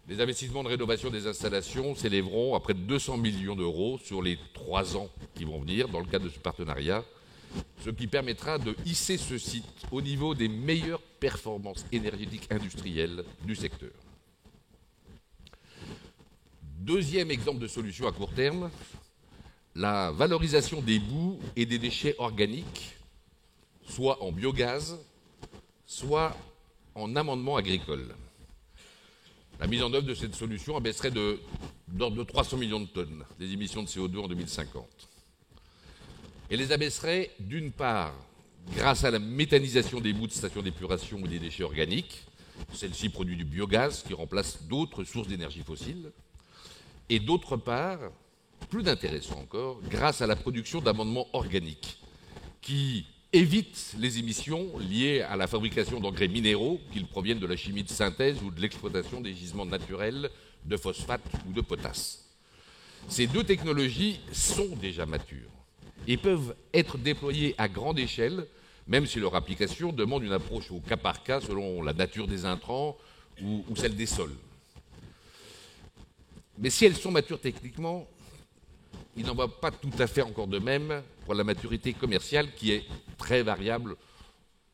Les investissements de rénovation des installations s'élèveront à près de 200 millions d'euros sur les 3 ans qui vont venir dans le cadre de ce partenariat, ce qui permettra de hisser ce site au niveau des meilleures performances énergétiques industrielles du secteur. Deuxième exemple de solution à court terme, la valorisation des boues et des déchets organiques, soit en biogaz, soit en amendement agricole. La mise en œuvre de cette solution abaisserait d'ordre de 300 millions de tonnes les émissions de CO2 en 2050. Et les abaisserait d'une part grâce à la méthanisation des boues de stations d'épuration ou des déchets organiques. Celle-ci produit du biogaz qui remplace d'autres sources d'énergie fossile. Et d'autre part, plus d'intéressant encore, grâce à la production d'amendements organiques qui évitent les émissions liées à la fabrication d'engrais minéraux, qu'ils proviennent de la chimie de synthèse ou de l'exploitation des gisements naturels de phosphate ou de potasse. Ces deux technologies sont déjà matures et peuvent être déployées à grande échelle, même si leur application demande une approche au cas par cas selon la nature des intrants ou celle des sols. Mais si elles sont matures techniquement, il n'en va pas tout à fait encore de même pour la maturité commerciale qui est très variable,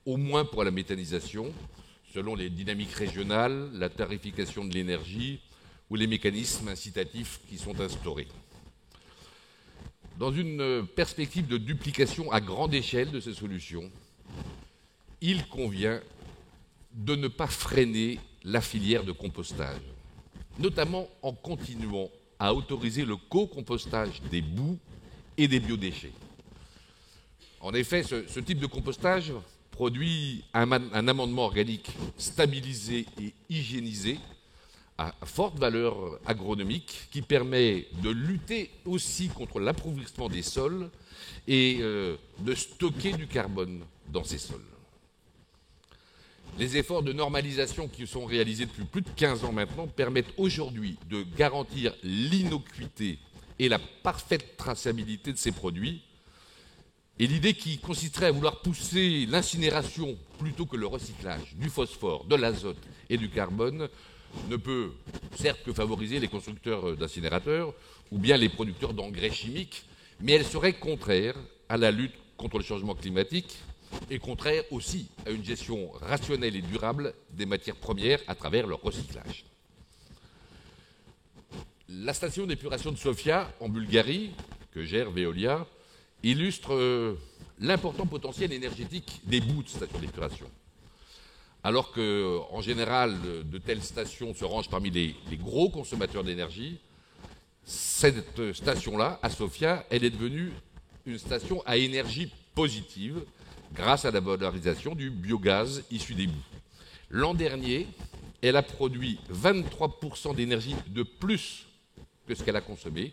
au moins pour la méthanisation, selon les dynamiques régionales, la tarification de l'énergie ou les mécanismes incitatifs qui sont instaurés. Dans une perspective de duplication à grande échelle de ces solutions, il convient de ne pas freiner la filière de compostage, notamment en continuant à autoriser le co-compostage des boues et des biodéchets. En effet, ce type de compostage produit un amendement organique stabilisé et hygiénisé à forte valeur agronomique qui permet de lutter aussi contre l'appauvrissement des sols et de stocker du carbone dans ces sols. Les efforts de normalisation qui sont réalisés depuis plus de 15 ans maintenant permettent aujourd'hui de garantir l'innocuité et la parfaite traçabilité de ces produits. Et l'idée qui consisterait à vouloir pousser l'incinération plutôt que le recyclage du phosphore, de l'azote et du carbone ne peut certes que favoriser les constructeurs d'incinérateurs ou bien les producteurs d'engrais chimiques, mais elle serait contraire à la lutte contre le changement climatique et contraire aussi à une gestion rationnelle et durable des matières premières à travers leur recyclage. La station d'épuration de Sofia, en Bulgarie, que gère Veolia, illustre l'important potentiel énergétique des boues de stations d'épuration. Alors qu'en général, de telles stations se rangent parmi les gros consommateurs d'énergie, cette station-là, à Sofia, elle est devenue une station à énergie positive grâce à la valorisation du biogaz issu des boues. L'an dernier, elle a produit 23% d'énergie de plus que ce qu'elle a consommé,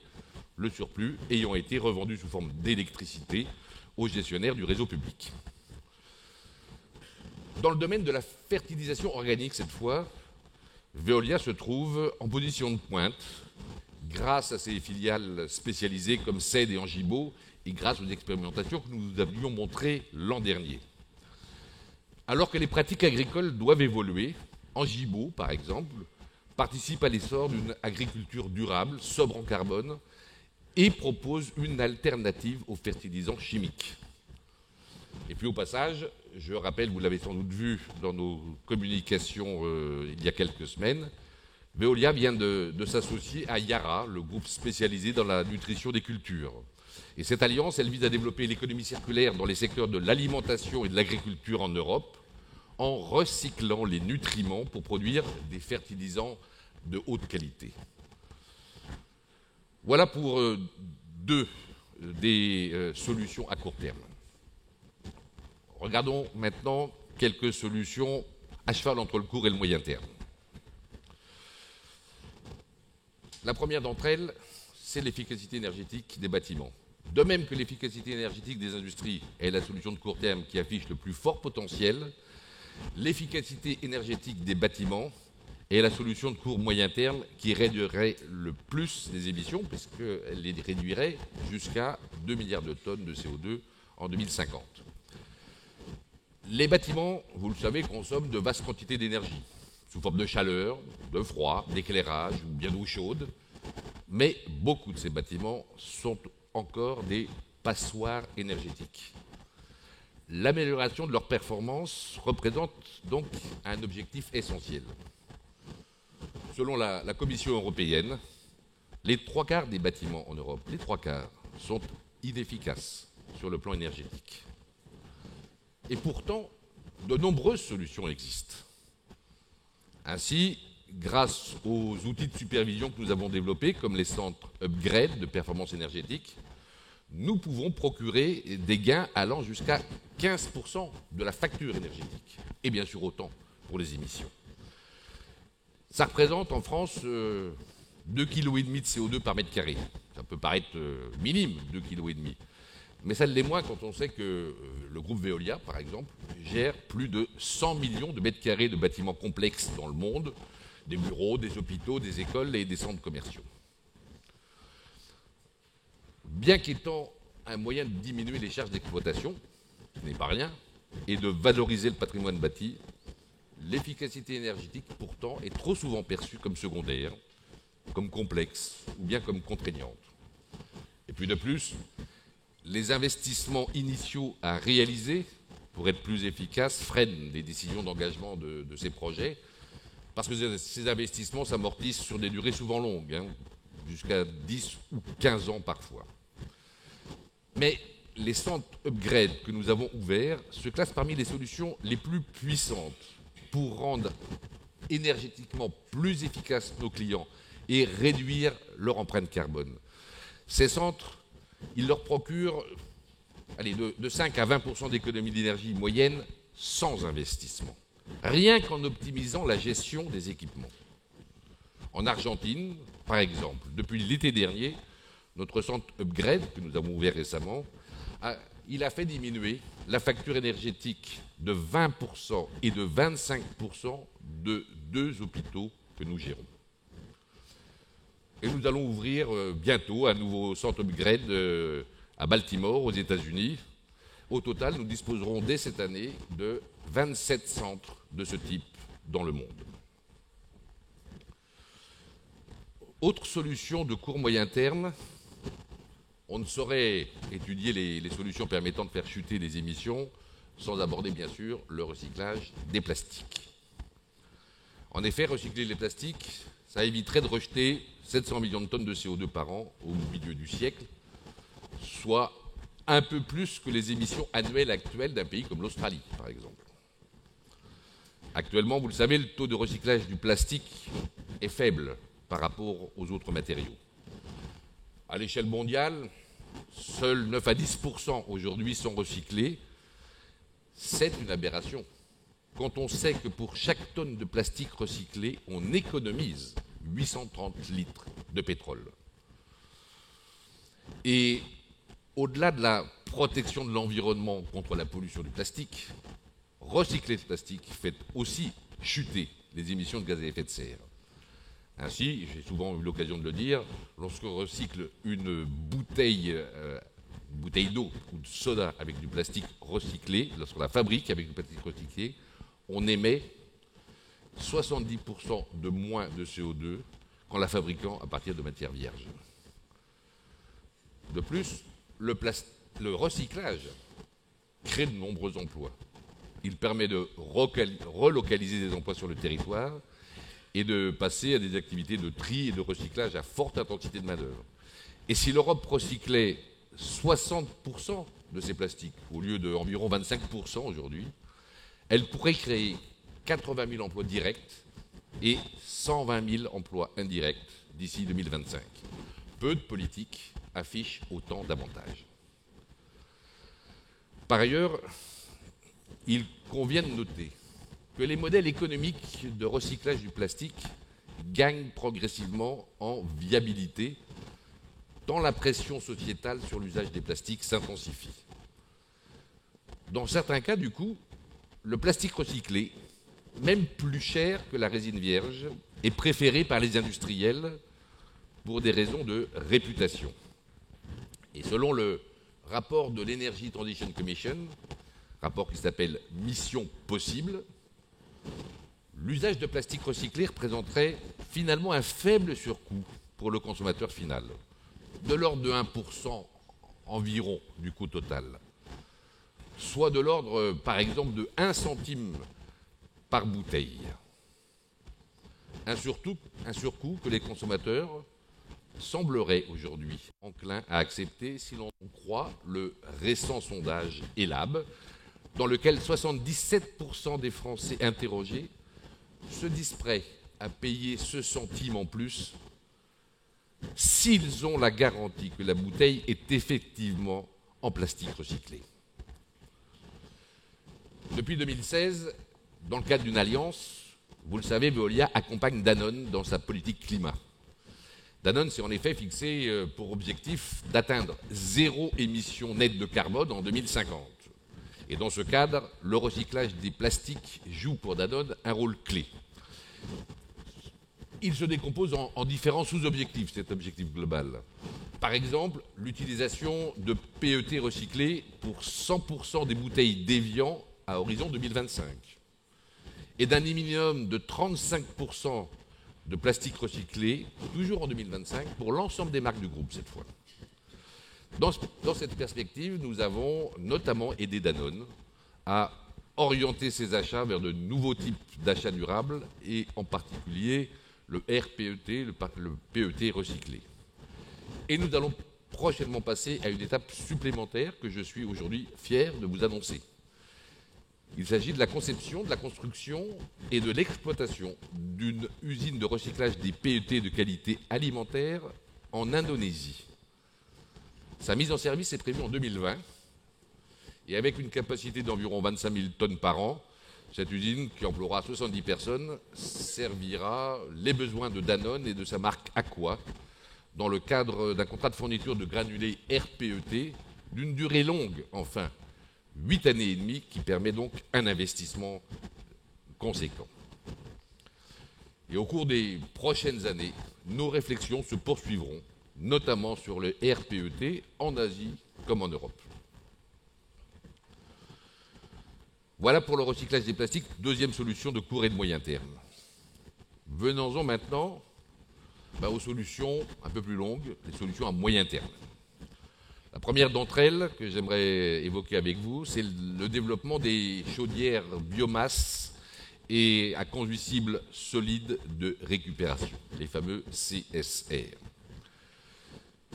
le surplus ayant été revendu sous forme d'électricité aux gestionnaires du réseau public. Dans le domaine de la fertilisation organique, cette fois, Veolia se trouve en position de pointe grâce à ses filiales spécialisées comme CED et Angibault et grâce aux expérimentations que nous avions montrées l'an dernier. Alors que les pratiques agricoles doivent évoluer, Angibault, par exemple, participe à l'essor d'une agriculture durable, sobre en carbone, et propose une alternative aux fertilisants chimiques. Et puis au passage, je rappelle, vous l'avez sans doute vu dans nos communications il y a quelques semaines, Veolia vient de s'associer à Yara, le groupe spécialisé dans la nutrition des cultures. Et cette alliance, elle vise à développer l'économie circulaire dans les secteurs de l'alimentation et de l'agriculture en Europe, en recyclant les nutriments pour produire des fertilisants de haute qualité. Voilà pour deux des solutions à court terme. Regardons maintenant quelques solutions à cheval entre le court et le moyen terme. La première d'entre elles, c'est l'efficacité énergétique des bâtiments. De même que l'efficacité énergétique des industries est la solution de court terme qui affiche le plus fort potentiel, l'efficacité énergétique des bâtiments est la solution de court moyen terme qui réduirait le plus les émissions, puisqu'elle les réduirait jusqu'à 2 milliards de tonnes de CO2 en 2050. Les bâtiments, vous le savez, consomment de vastes quantités d'énergie, sous forme de chaleur, de froid, d'éclairage ou bien d'eau chaude. Mais beaucoup de ces bâtiments sont encore des passoires énergétiques. L'amélioration de leur performance représente donc un objectif essentiel. Selon la Commission européenne, les 3/4 des bâtiments en Europe, les 3/4, sont inefficaces sur le plan énergétique. Et pourtant, de nombreuses solutions existent. Ainsi, grâce aux outils de supervision que nous avons développés, comme les centres upgrade de performance énergétique, nous pouvons procurer des gains allant jusqu'à 15% de la facture énergétique, et bien sûr autant pour les émissions. Ça représente en France 2,5 kg de CO2 par mètre carré. Ça peut paraître minime, 2,5 kg. Mais ça l'est moins quand on sait que le groupe Veolia, par exemple, gère plus de 100 millions de mètres carrés de bâtiments complexes dans le monde, des bureaux, des hôpitaux, des écoles et des centres commerciaux. Bien qu'étant un moyen de diminuer les charges d'exploitation, ce n'est pas rien, et de valoriser le patrimoine bâti, l'efficacité énergétique, pourtant, est trop souvent perçue comme secondaire, comme complexe ou bien comme contraignante. Et puis de plus, les investissements initiaux à réaliser pour être plus efficaces freinent les décisions d'engagement de ces projets, parce que ces investissements s'amortissent sur des durées souvent longues, jusqu'à 10 ou 15 ans parfois. Mais les centres upgrade que nous avons ouverts se classent parmi les solutions les plus puissantes pour rendre énergétiquement plus efficaces nos clients et réduire leur empreinte carbone. Ces centres, ils leur procurent de 5 à 20% d'économie d'énergie moyenne sans investissement, rien qu'en optimisant la gestion des équipements. En Argentine, par exemple, depuis l'été dernier, notre centre upgrade, que nous avons ouvert récemment, il a fait diminuer la facture énergétique de 20% et de 25% de 2 hôpitaux que nous gérons. Et nous allons ouvrir bientôt un nouveau centre upgrade à Baltimore, aux États-Unis. Au total, nous disposerons dès cette année de 27 centres de ce type dans le monde. Autre solution de court-moyen terme, on ne saurait étudier les solutions permettant de faire chuter les émissions sans aborder, bien sûr, le recyclage des plastiques. En effet, recycler les plastiques, ça éviterait de rejeter 700 millions de tonnes de CO2 par an au milieu du siècle, soit un peu plus que les émissions annuelles actuelles d'un pays comme l'Australie, par exemple. Actuellement, vous le savez, le taux de recyclage du plastique est faible par rapport aux autres matériaux. À l'échelle mondiale, seuls 9 à 10% aujourd'hui sont recyclés. C'est une aberration. Quand on sait que pour chaque tonne de plastique recyclé, on économise 830 litres de pétrole. Et au-delà de la protection de l'environnement contre la pollution du plastique, recycler le plastique fait aussi chuter les émissions de gaz à effet de serre. Ainsi, j'ai souvent eu l'occasion de le dire, lorsqu'on recycle une bouteille d'eau ou de soda avec du plastique recyclé, lorsqu'on la fabrique avec du plastique recyclé, on émet 70% de moins de CO2 qu'en la fabriquant à partir de matières vierges. De plus, le recyclage crée de nombreux emplois. Il permet de relocaliser des emplois sur le territoire et de passer à des activités de tri et de recyclage à forte intensité de main-d'œuvre. Et si l'Europe recyclait 60% de ces plastiques, au lieu d'environ 25% aujourd'hui, elle pourrait créer 80 000 emplois directs et 120 000 emplois indirects d'ici 2025. Peu de politiques affichent autant d'avantages. Par ailleurs, il convient de noter que les modèles économiques de recyclage du plastique gagnent progressivement en viabilité, tant la pression sociétale sur l'usage des plastiques s'intensifie. Dans certains cas, du coup, le plastique recyclé, même plus cher que la résine vierge, est préféré par les industriels pour des raisons de réputation. Et selon le rapport de l'Energy Transition Commission, rapport qui s'appelle Mission possible, l'usage de plastique recyclé représenterait finalement un faible surcoût pour le consommateur final, de l'ordre de 1% environ du coût total, soit de l'ordre, par exemple, de 1 centime par bouteille. Un surcoût que les consommateurs sembleraient aujourd'hui enclins à accepter si l'on croit le récent sondage ELAB, dans lequel 77% des Français interrogés se disent prêts à payer ce centime en plus s'ils ont la garantie que la bouteille est effectivement en plastique recyclé. Depuis 2016, dans le cadre d'une alliance, vous le savez, Veolia accompagne Danone dans sa politique climat. Danone s'est en effet fixé pour objectif d'atteindre 0 émission nette de carbone en 2050. Et dans ce cadre, le recyclage des plastiques joue pour Danone un rôle clé. Il se décompose en différents sous-objectifs, cet objectif global. Par exemple, l'utilisation de PET recyclés pour 100% des bouteilles d'Évian à horizon 2025 et d'un minimum de 35% de plastique recyclé, toujours en 2025, pour l'ensemble des marques du groupe cette fois. Dans cette perspective, nous avons notamment aidé Danone à orienter ses achats vers de nouveaux types d'achats durables et en particulier le RPET, le PET recyclé. Et nous allons prochainement passer à une étape supplémentaire que je suis aujourd'hui fier de vous annoncer. Il s'agit de la conception, de la construction et de l'exploitation d'une usine de recyclage des PET de qualité alimentaire en Indonésie. Sa mise en service est prévue en 2020 et avec une capacité d'environ 25 000 tonnes par an, cette usine, qui emploiera 70 personnes, servira les besoins de Danone et de sa marque Aqua dans le cadre d'un contrat de fourniture de granulés RPET d'une durée longue, enfin, 8 années et demie, qui permet donc un investissement conséquent. Et au cours des prochaines années, nos réflexions se poursuivront, notamment sur le RPET en Asie comme en Europe. Voilà pour le recyclage des plastiques, deuxième solution de court et de moyen terme. Venons-en maintenant aux solutions un peu plus longues, les solutions à moyen terme. La première d'entre elles que j'aimerais évoquer avec vous, c'est le développement des chaudières biomasse et à combustible solide de récupération, les fameux CSR.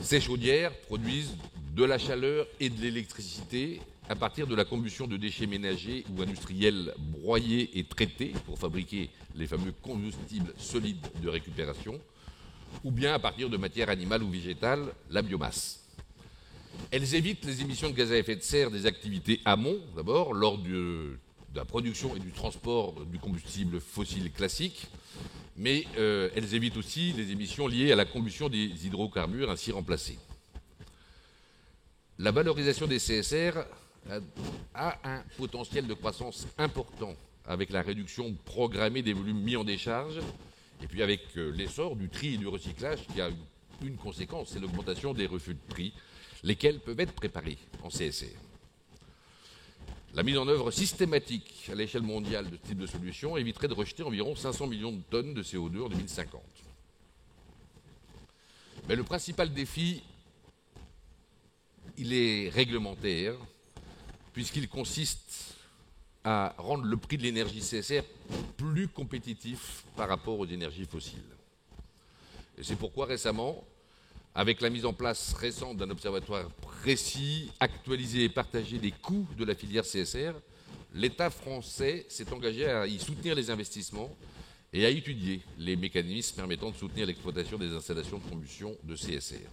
Ces chaudières produisent de la chaleur et de l'électricité à partir de la combustion de déchets ménagers ou industriels broyés et traités pour fabriquer les fameux combustibles solides de récupération, ou bien à partir de matières animales ou végétales, la biomasse. Elles évitent les émissions de gaz à effet de serre des activités amont, d'abord, lors de la production et du transport du combustible fossile classique, mais elles évitent aussi les émissions liées à la combustion des hydrocarbures ainsi remplacés. La valorisation des CSR a un potentiel de croissance important avec la réduction programmée des volumes mis en décharge et puis avec l'essor du tri et du recyclage qui a une conséquence, c'est l'augmentation des refus de prix, lesquels peuvent être préparés en CSR. La mise en œuvre systématique à l'échelle mondiale de ce type de solution éviterait de rejeter environ 500 millions de tonnes de CO2 en 2050. Mais le principal défi, il est réglementaire, puisqu'il consiste à rendre le prix de l'énergie CSR plus compétitif par rapport aux énergies fossiles. Et c'est pourquoi récemment, avec la mise en place récente d'un observatoire précis, actualisé et partagé des coûts de la filière CSR, l'État français s'est engagé à y soutenir les investissements et à étudier les mécanismes permettant de soutenir l'exploitation des installations de combustion de CSR.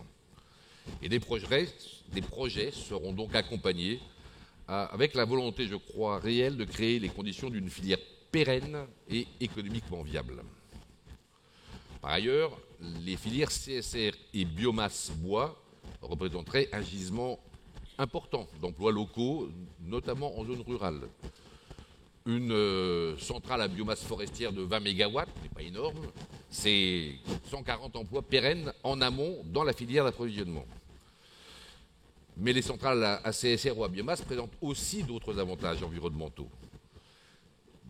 Et des projets seront donc accompagnés avec la volonté, je crois, réelle de créer les conditions d'une filière pérenne et économiquement viable. Par ailleurs, les filières CSR et biomasse bois représenteraient un gisement important d'emplois locaux, notamment en zone rurale. Une centrale à biomasse forestière de 20 MW, n'est pas énorme, c'est 140 emplois pérennes en amont dans la filière d'approvisionnement. Mais les centrales à CSR ou à biomasse présentent aussi d'autres avantages environnementaux.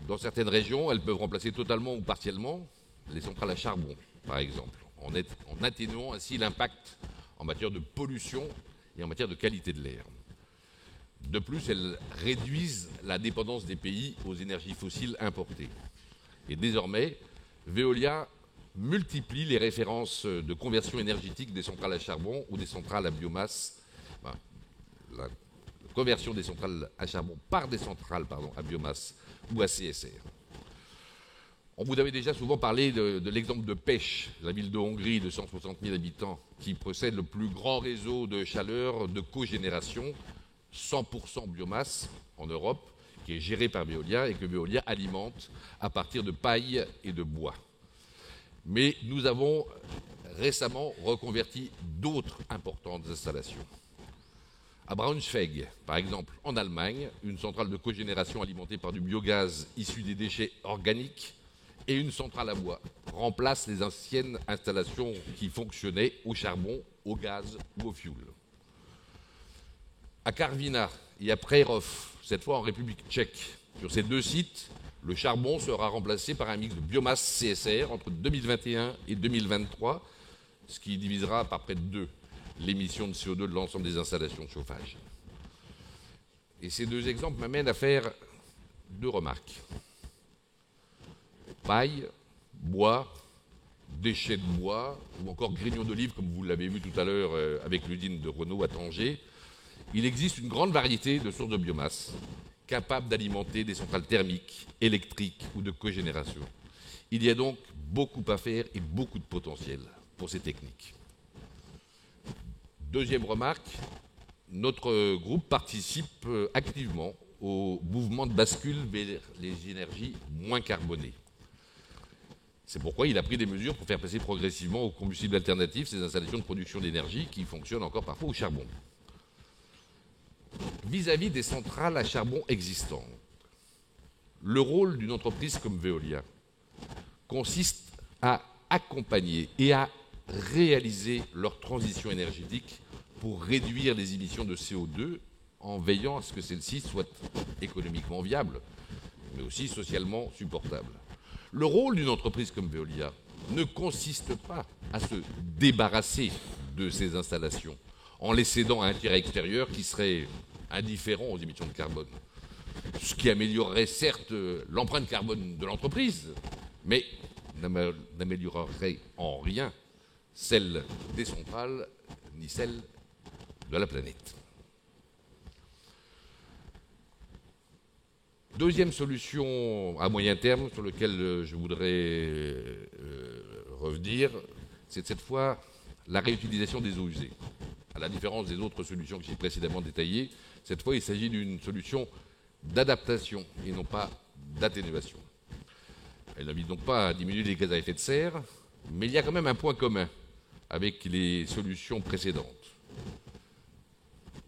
Dans certaines régions, elles peuvent remplacer totalement ou partiellement les centrales à charbon, par exemple, en atténuant ainsi l'impact en matière de pollution et en matière de qualité de l'air. De plus, elles réduisent la dépendance des pays aux énergies fossiles importées. Et désormais, Veolia multiplie les références de conversion énergétique des centrales à charbon ou des centrales à biomasse, la conversion des centrales à charbon par des centrales à biomasse ou à CSR. On vous avait déjà souvent parlé de l'exemple de Pest, la ville de Hongrie de 160 000 habitants, qui possède le plus grand réseau de chaleur de cogénération, 100% biomasse en Europe, qui est géré par Veolia et que Veolia alimente à partir de paille et de bois. Mais nous avons récemment reconverti d'autres importantes installations. À Braunschweig, par exemple, en Allemagne, une centrale de cogénération alimentée par du biogaz issu des déchets organiques et une centrale à bois remplacent les anciennes installations qui fonctionnaient au charbon, au gaz ou au fioul. À Karviná et à Přerov, cette fois en République tchèque, sur ces deux sites, le charbon sera remplacé par un mix de biomasse CSR entre 2021 et 2023, ce qui divisera par près de 2 l'émission de CO2 de l'ensemble des installations de chauffage. Et ces deux exemples m'amènent à faire 2 remarques. Paille, bois, déchets de bois, ou encore grignon d'olive, comme vous l'avez vu tout à l'heure avec l'usine de Renault à Tanger, il existe une grande variété de sources de biomasse capables d'alimenter des centrales thermiques, électriques ou de cogénération. Il y a donc beaucoup à faire et beaucoup de potentiel pour ces techniques. Deuxième remarque, notre groupe participe activement au mouvement de bascule vers les énergies moins carbonées. C'est pourquoi il a pris des mesures pour faire passer progressivement aux combustibles alternatifs ces installations de production d'énergie qui fonctionnent encore parfois au charbon. Vis-à-vis des centrales à charbon existantes, le rôle d'une entreprise comme Veolia consiste à accompagner et à réaliser leur transition énergétique pour réduire les émissions de CO2 en veillant à ce que celles-ci soient économiquement viables, mais aussi socialement supportables. Le rôle d'une entreprise comme Veolia ne consiste pas à se débarrasser de ces installations en les cédant à un tiers extérieur qui serait indifférent aux émissions de carbone, ce qui améliorerait certes l'empreinte carbone de l'entreprise, mais n'améliorerait en rien celle des centrales ni celle de la planète. Deuxième solution à moyen terme sur laquelle je voudrais revenir, c'est cette fois la réutilisation des eaux usées. À la différence des autres solutions que j'ai précédemment détaillées, cette fois il s'agit d'une solution d'adaptation et non pas d'atténuation. Elle n'invite donc pas à diminuer les gaz à effet de serre, mais il y a quand même un point commun avec les solutions précédentes.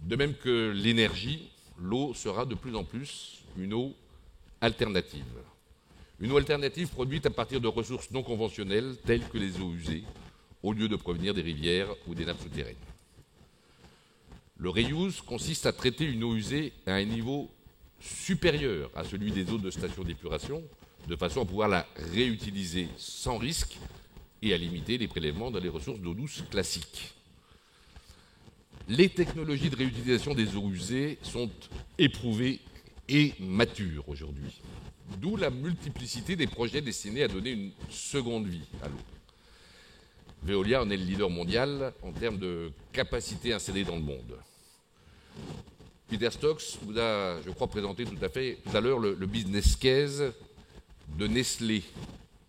De même que l'énergie, l'eau sera de plus en plus une eau alternative. Une eau alternative produite à partir de ressources non conventionnelles telles que les eaux usées, au lieu de provenir des rivières ou des nappes souterraines. Le reuse consiste à traiter une eau usée à un niveau supérieur à celui des eaux de station d'épuration, de façon à pouvoir la réutiliser sans risque et à limiter les prélèvements dans les ressources d'eau douce classiques. Les technologies de réutilisation des eaux usées sont éprouvées et matures aujourd'hui, d'où la multiplicité des projets destinés à donner une seconde vie à l'eau. Veolia en est le leader mondial en termes de capacité installée dans le monde. Peter Stocks vous a, je crois, présenté tout à l'heure le business case de Nestlé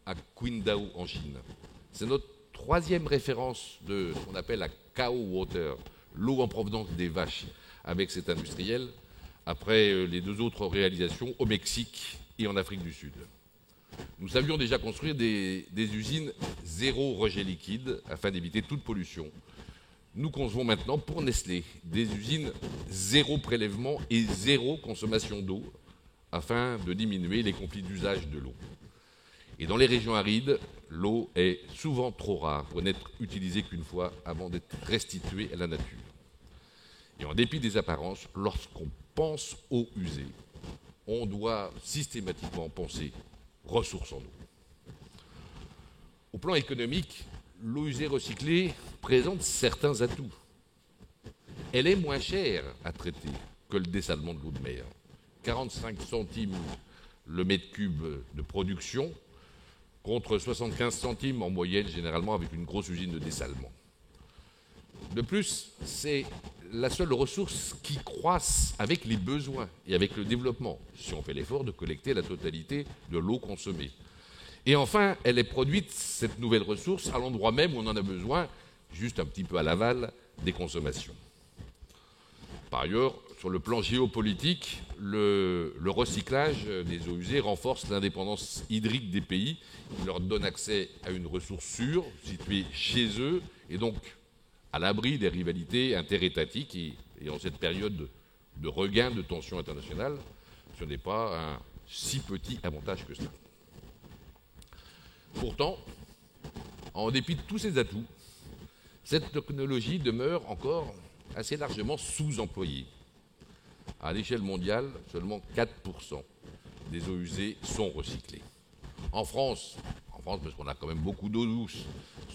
à Qingdao en Chine. C'est notre 3e référence de ce qu'on appelle la cow water, l'eau en provenance des vaches, avec cet industriel, après les 2 autres réalisations au Mexique et en Afrique du Sud. Nous savions déjà construire des usines zéro rejet liquide afin d'éviter toute pollution. Nous concevons maintenant pour Nestlé des usines zéro prélèvement et zéro consommation d'eau afin de diminuer les conflits d'usage de l'eau. Et dans les régions arides, l'eau est souvent trop rare pour n'être utilisée qu'une fois avant d'être restituée à la nature. Et en dépit des apparences, lorsqu'on pense eau usée, on doit systématiquement penser ressources en eau. Au plan économique, l'eau usée recyclée présente certains atouts. Elle est moins chère à traiter que le dessalement de l'eau de mer. 45 centimes le mètre cube de production, contre 75 centimes en moyenne, généralement avec une grosse usine de dessalement. De plus, c'est la seule ressource qui croisse avec les besoins et avec le développement, si on fait l'effort de collecter la totalité de l'eau consommée. Et enfin, elle est produite, cette nouvelle ressource, à l'endroit même où on en a besoin, juste un petit peu à l'aval des consommations. Par ailleurs, sur le plan géopolitique, le recyclage des eaux usées renforce l'indépendance hydrique des pays. Il leur donne accès à une ressource sûre, située chez eux, et donc à l'abri des rivalités interétatiques. Et en cette période de regain de tensions internationales, ce n'est pas un si petit avantage que cela. Pourtant, en dépit de tous ces atouts, cette technologie demeure encore assez largement sous-employée. À l'échelle mondiale, seulement 4% des eaux usées sont recyclées. En France, parce qu'on a quand même beaucoup d'eau douce,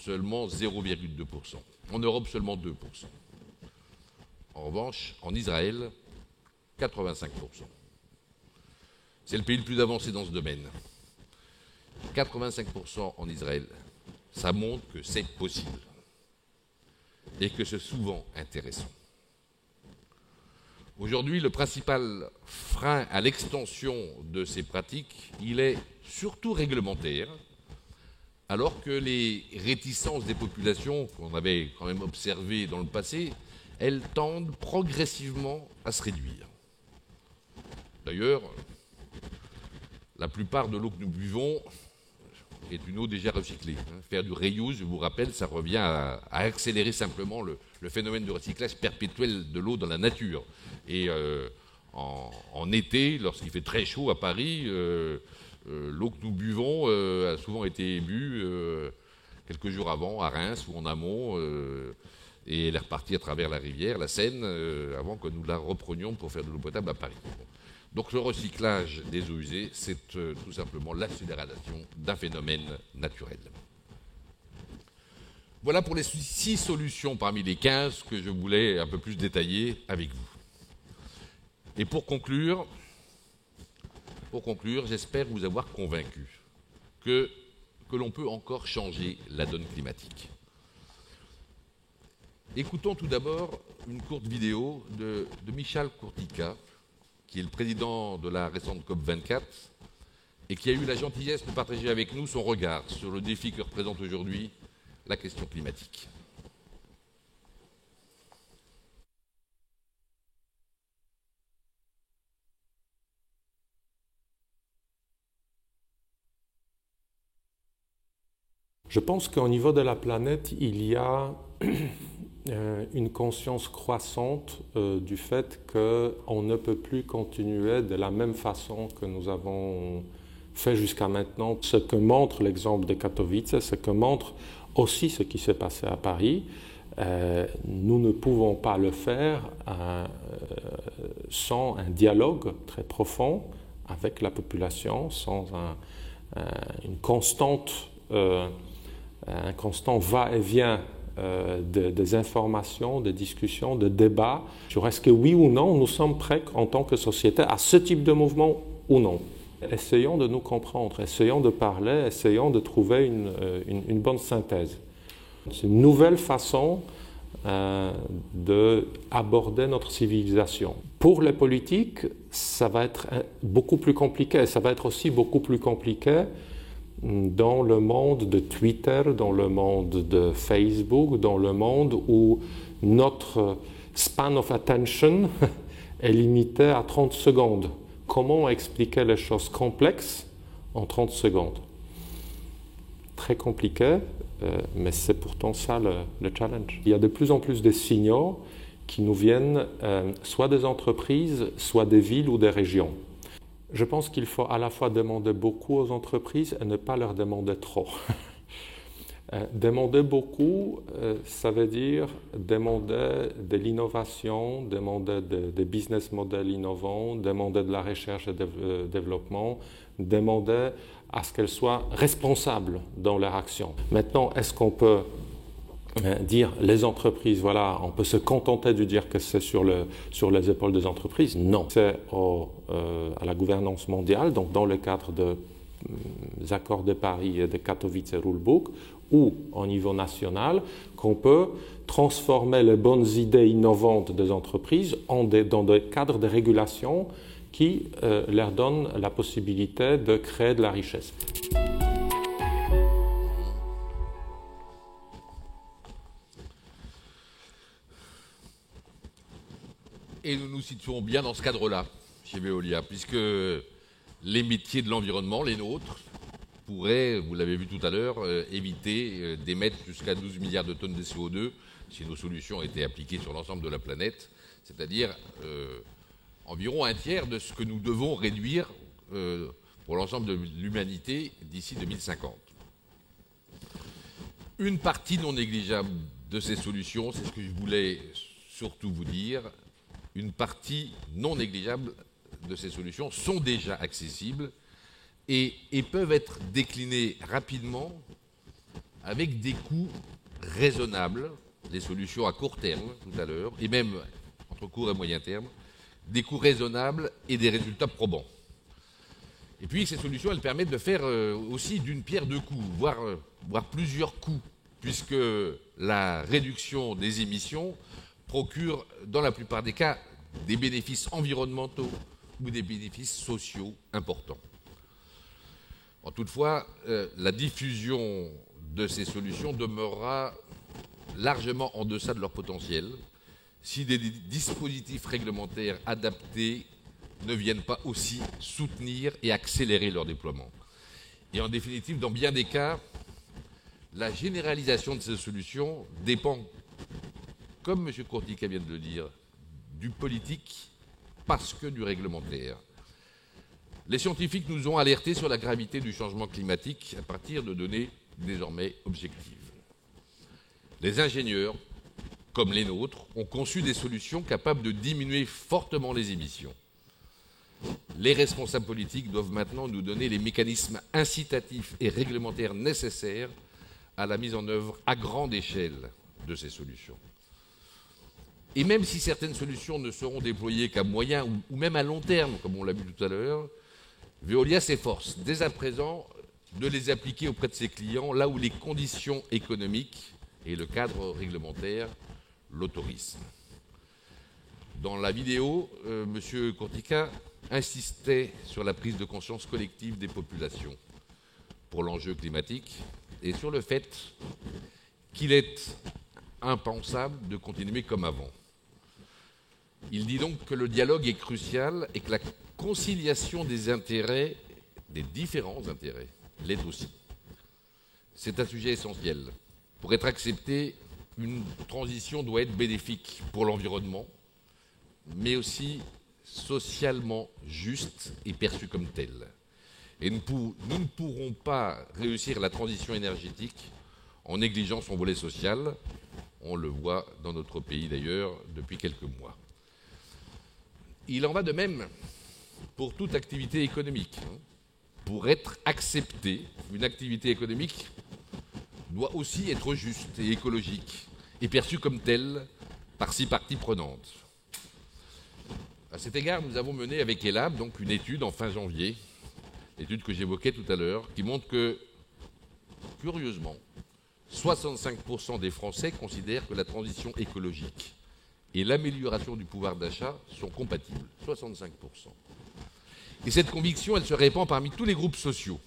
seulement 0,2%. En Europe, seulement 2%. En revanche, en Israël, 85%. C'est le pays le plus avancé dans ce domaine. 85% en Israël. Ça montre que c'est possible. Et que c'est souvent intéressant. Aujourd'hui, le principal frein à l'extension de ces pratiques, il est surtout réglementaire, alors que les réticences des populations qu'on avait quand même observées dans le passé, elles tendent progressivement à se réduire. D'ailleurs, la plupart de l'eau que nous buvons est une eau déjà recyclée. Faire du reuse, je vous rappelle, ça revient à accélérer simplement le phénomène de recyclage perpétuel de l'eau dans la nature. Et en été, lorsqu'il fait très chaud à Paris, l'eau que nous buvons a souvent été bue quelques jours avant à Reims ou en amont, et elle est repartie à travers la rivière, la Seine, avant que nous la reprenions pour faire de l'eau potable à Paris. Donc le recyclage des eaux usées, c'est tout simplement l'accélération d'un phénomène naturel. Voilà pour les 6 solutions parmi les 15 que je voulais un peu plus détailler avec vous. Et pour conclure, j'espère vous avoir convaincu que l'on peut encore changer la donne climatique. Écoutons tout d'abord une courte vidéo de Michal Kurtyka, qui est le président de la récente COP24 et qui a eu la gentillesse de partager avec nous son regard sur le défi que représente aujourd'hui la question climatique. Je pense qu'au niveau de la planète, il y a une conscience croissante du fait qu'on ne peut plus continuer de la même façon que nous avons fait jusqu'à maintenant. Ce que montre l'exemple de Katowice, ce que montre aussi ce qui s'est passé à Paris, nous ne pouvons pas le faire sans un dialogue très profond avec la population, sans un constant va-et-vient des informations, des discussions, des débats sur est-ce que oui ou non nous sommes prêts en tant que société à ce type de mouvement ou non. Essayons de nous comprendre, essayons de parler, essayons de trouver une bonne synthèse. C'est une nouvelle façon d'aborder notre civilisation. Pour les politiques, ça va être beaucoup plus compliqué. Ça va être aussi beaucoup plus compliqué dans le monde de Twitter, dans le monde de Facebook, dans le monde où notre span of attention est limité à 30 secondes. Comment expliquer les choses complexes en 30 secondes? Très compliqué, mais c'est pourtant ça le challenge. Il y a de plus en plus de signaux qui nous viennent soit des entreprises, soit des villes ou des régions. Je pense qu'il faut à la fois demander beaucoup aux entreprises et ne pas leur demander trop. Demander beaucoup, ça veut dire demander de l'innovation, demander des business models innovants, demander de la recherche et développement, demander à ce qu'elles soient responsables dans leur action. Maintenant, est-ce qu'on peut dire les entreprises, voilà, on peut se contenter de dire que c'est sur les épaules des entreprises? Non. C'est à la gouvernance mondiale, donc dans le cadre des accords de Paris et de Katowice Rulebook, ou au niveau national, qu'on peut transformer les bonnes idées innovantes des entreprises dans des cadres de régulation qui leur donnent la possibilité de créer de la richesse. Et nous nous situons bien dans ce cadre-là, chez Veolia, puisque les métiers de l'environnement, les nôtres, pourraient, vous l'avez vu tout à l'heure, éviter d'émettre jusqu'à 12 milliards de tonnes de CO2 si nos solutions étaient appliquées sur l'ensemble de la planète, c'est-à-dire environ un tiers de ce que nous devons réduire pour l'ensemble de l'humanité d'ici 2050. Une partie non négligeable de ces solutions, c'est ce que je voulais surtout vous dire, une partie non négligeable de ces solutions sont déjà accessibles et peuvent être déclinées rapidement avec des coûts raisonnables, les solutions à court terme tout à l'heure, et même entre court et moyen terme, des coûts raisonnables et des résultats probants. Et puis ces solutions, elles permettent de faire aussi d'une pierre deux coups, voire plusieurs coups, puisque la réduction des émissions procure, dans la plupart des cas, des bénéfices environnementaux ou des bénéfices sociaux importants. Toutefois, la diffusion de ces solutions demeurera largement en deçà de leur potentiel si des dispositifs réglementaires adaptés ne viennent pas aussi soutenir et accélérer leur déploiement. Et en définitive, dans bien des cas, la généralisation de ces solutions dépend, comme M. Courtica vient de le dire, du politique parce que du réglementaire. Les scientifiques nous ont alertés sur la gravité du changement climatique à partir de données désormais objectives. Les ingénieurs, comme les nôtres, ont conçu des solutions capables de diminuer fortement les émissions. Les responsables politiques doivent maintenant nous donner les mécanismes incitatifs et réglementaires nécessaires à la mise en œuvre à grande échelle de ces solutions. Et même si certaines solutions ne seront déployées qu'à moyen ou même à long terme, comme on l'a vu tout à l'heure, Veolia s'efforce dès à présent de les appliquer auprès de ses clients là où les conditions économiques et le cadre réglementaire l'autorisent. Dans la vidéo, M. Courtica insistait sur la prise de conscience collective des populations pour l'enjeu climatique et sur le fait qu'il est impensable de continuer comme avant. Il dit donc que le dialogue est crucial et que la conciliation des intérêts, des différents intérêts, l'est aussi. C'est un sujet essentiel. Pour être accepté, une transition doit être bénéfique pour l'environnement, mais aussi socialement juste et perçue comme telle. Et nous ne pourrons pas réussir la transition énergétique en négligeant son volet social. On le voit dans notre pays d'ailleurs depuis quelques mois. Il en va de même pour toute activité économique. Pour être acceptée, une activité économique doit aussi être juste et écologique et perçue comme telle par ses parties prenantes. À cet égard, nous avons mené avec ELAB donc une étude en fin janvier, l'étude que j'évoquais tout à l'heure, qui montre que, curieusement, 65% des Français considèrent que la transition écologique et l'amélioration du pouvoir d'achat sont compatibles. 65%. Et cette conviction, elle se répand parmi tous les groupes sociaux,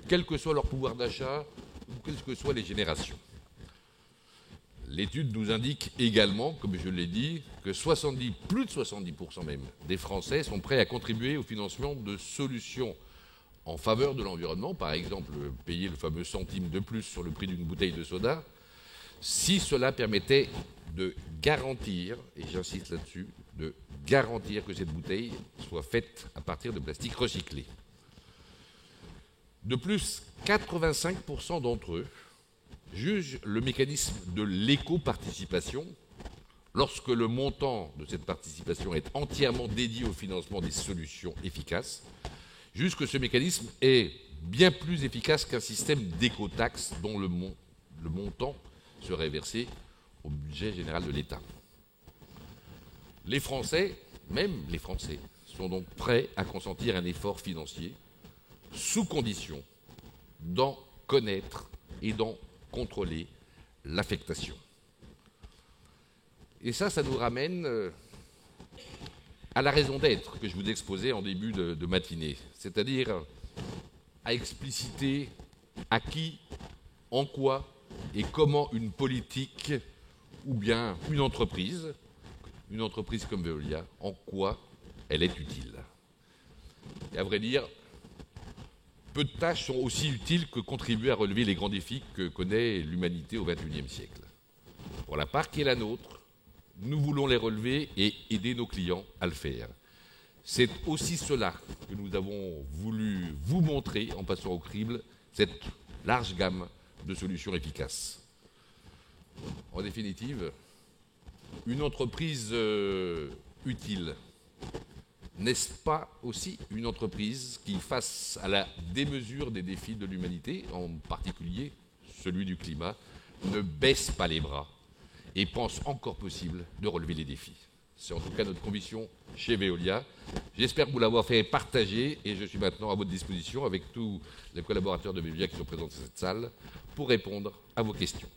quel que soit leur pouvoir d'achat ou quelles que soient les générations. L'étude nous indique également, comme je l'ai dit, que plus de 70% même des Français sont prêts à contribuer au financement de solutions en faveur de l'environnement, par exemple payer le fameux centime de plus sur le prix d'une bouteille de soda, si cela permettait de garantir, et j'insiste là-dessus, de garantir que cette bouteille soit faite à partir de plastique recyclé. De plus, 85% d'entre eux jugent le mécanisme de l'éco-participation, lorsque le montant de cette participation est entièrement dédié au financement des solutions efficaces, jugent que ce mécanisme est bien plus efficace qu'un système d'éco-taxe dont le montant serait versé au budget général de l'État. Les Français, même les Français, sont donc prêts à consentir un effort financier sous condition d'en connaître et d'en contrôler l'affectation. Et ça nous ramène à la raison d'être que je vous exposais en début de matinée, c'est-à-dire à expliciter à qui, en quoi et comment une politique ou bien une entreprise, une entreprise comme Veolia, en quoi elle est utile. Et à vrai dire, peu de tâches sont aussi utiles que contribuer à relever les grands défis que connaît l'humanité au XXIe siècle. Pour la part qui est la nôtre, nous voulons les relever et aider nos clients à le faire. C'est aussi cela que nous avons voulu vous montrer en passant au crible cette large gamme de solutions efficaces. En définitive, une entreprise utile, n'est-ce pas aussi une entreprise qui, face à la démesure des défis de l'humanité, en particulier celui du climat, ne baisse pas les bras et pense encore possible de relever les défis? C'est en tout cas notre conviction chez Veolia. J'espère vous l'avoir fait partager et je suis maintenant à votre disposition avec tous les collaborateurs de Veolia qui sont présents dans cette salle pour répondre à vos questions.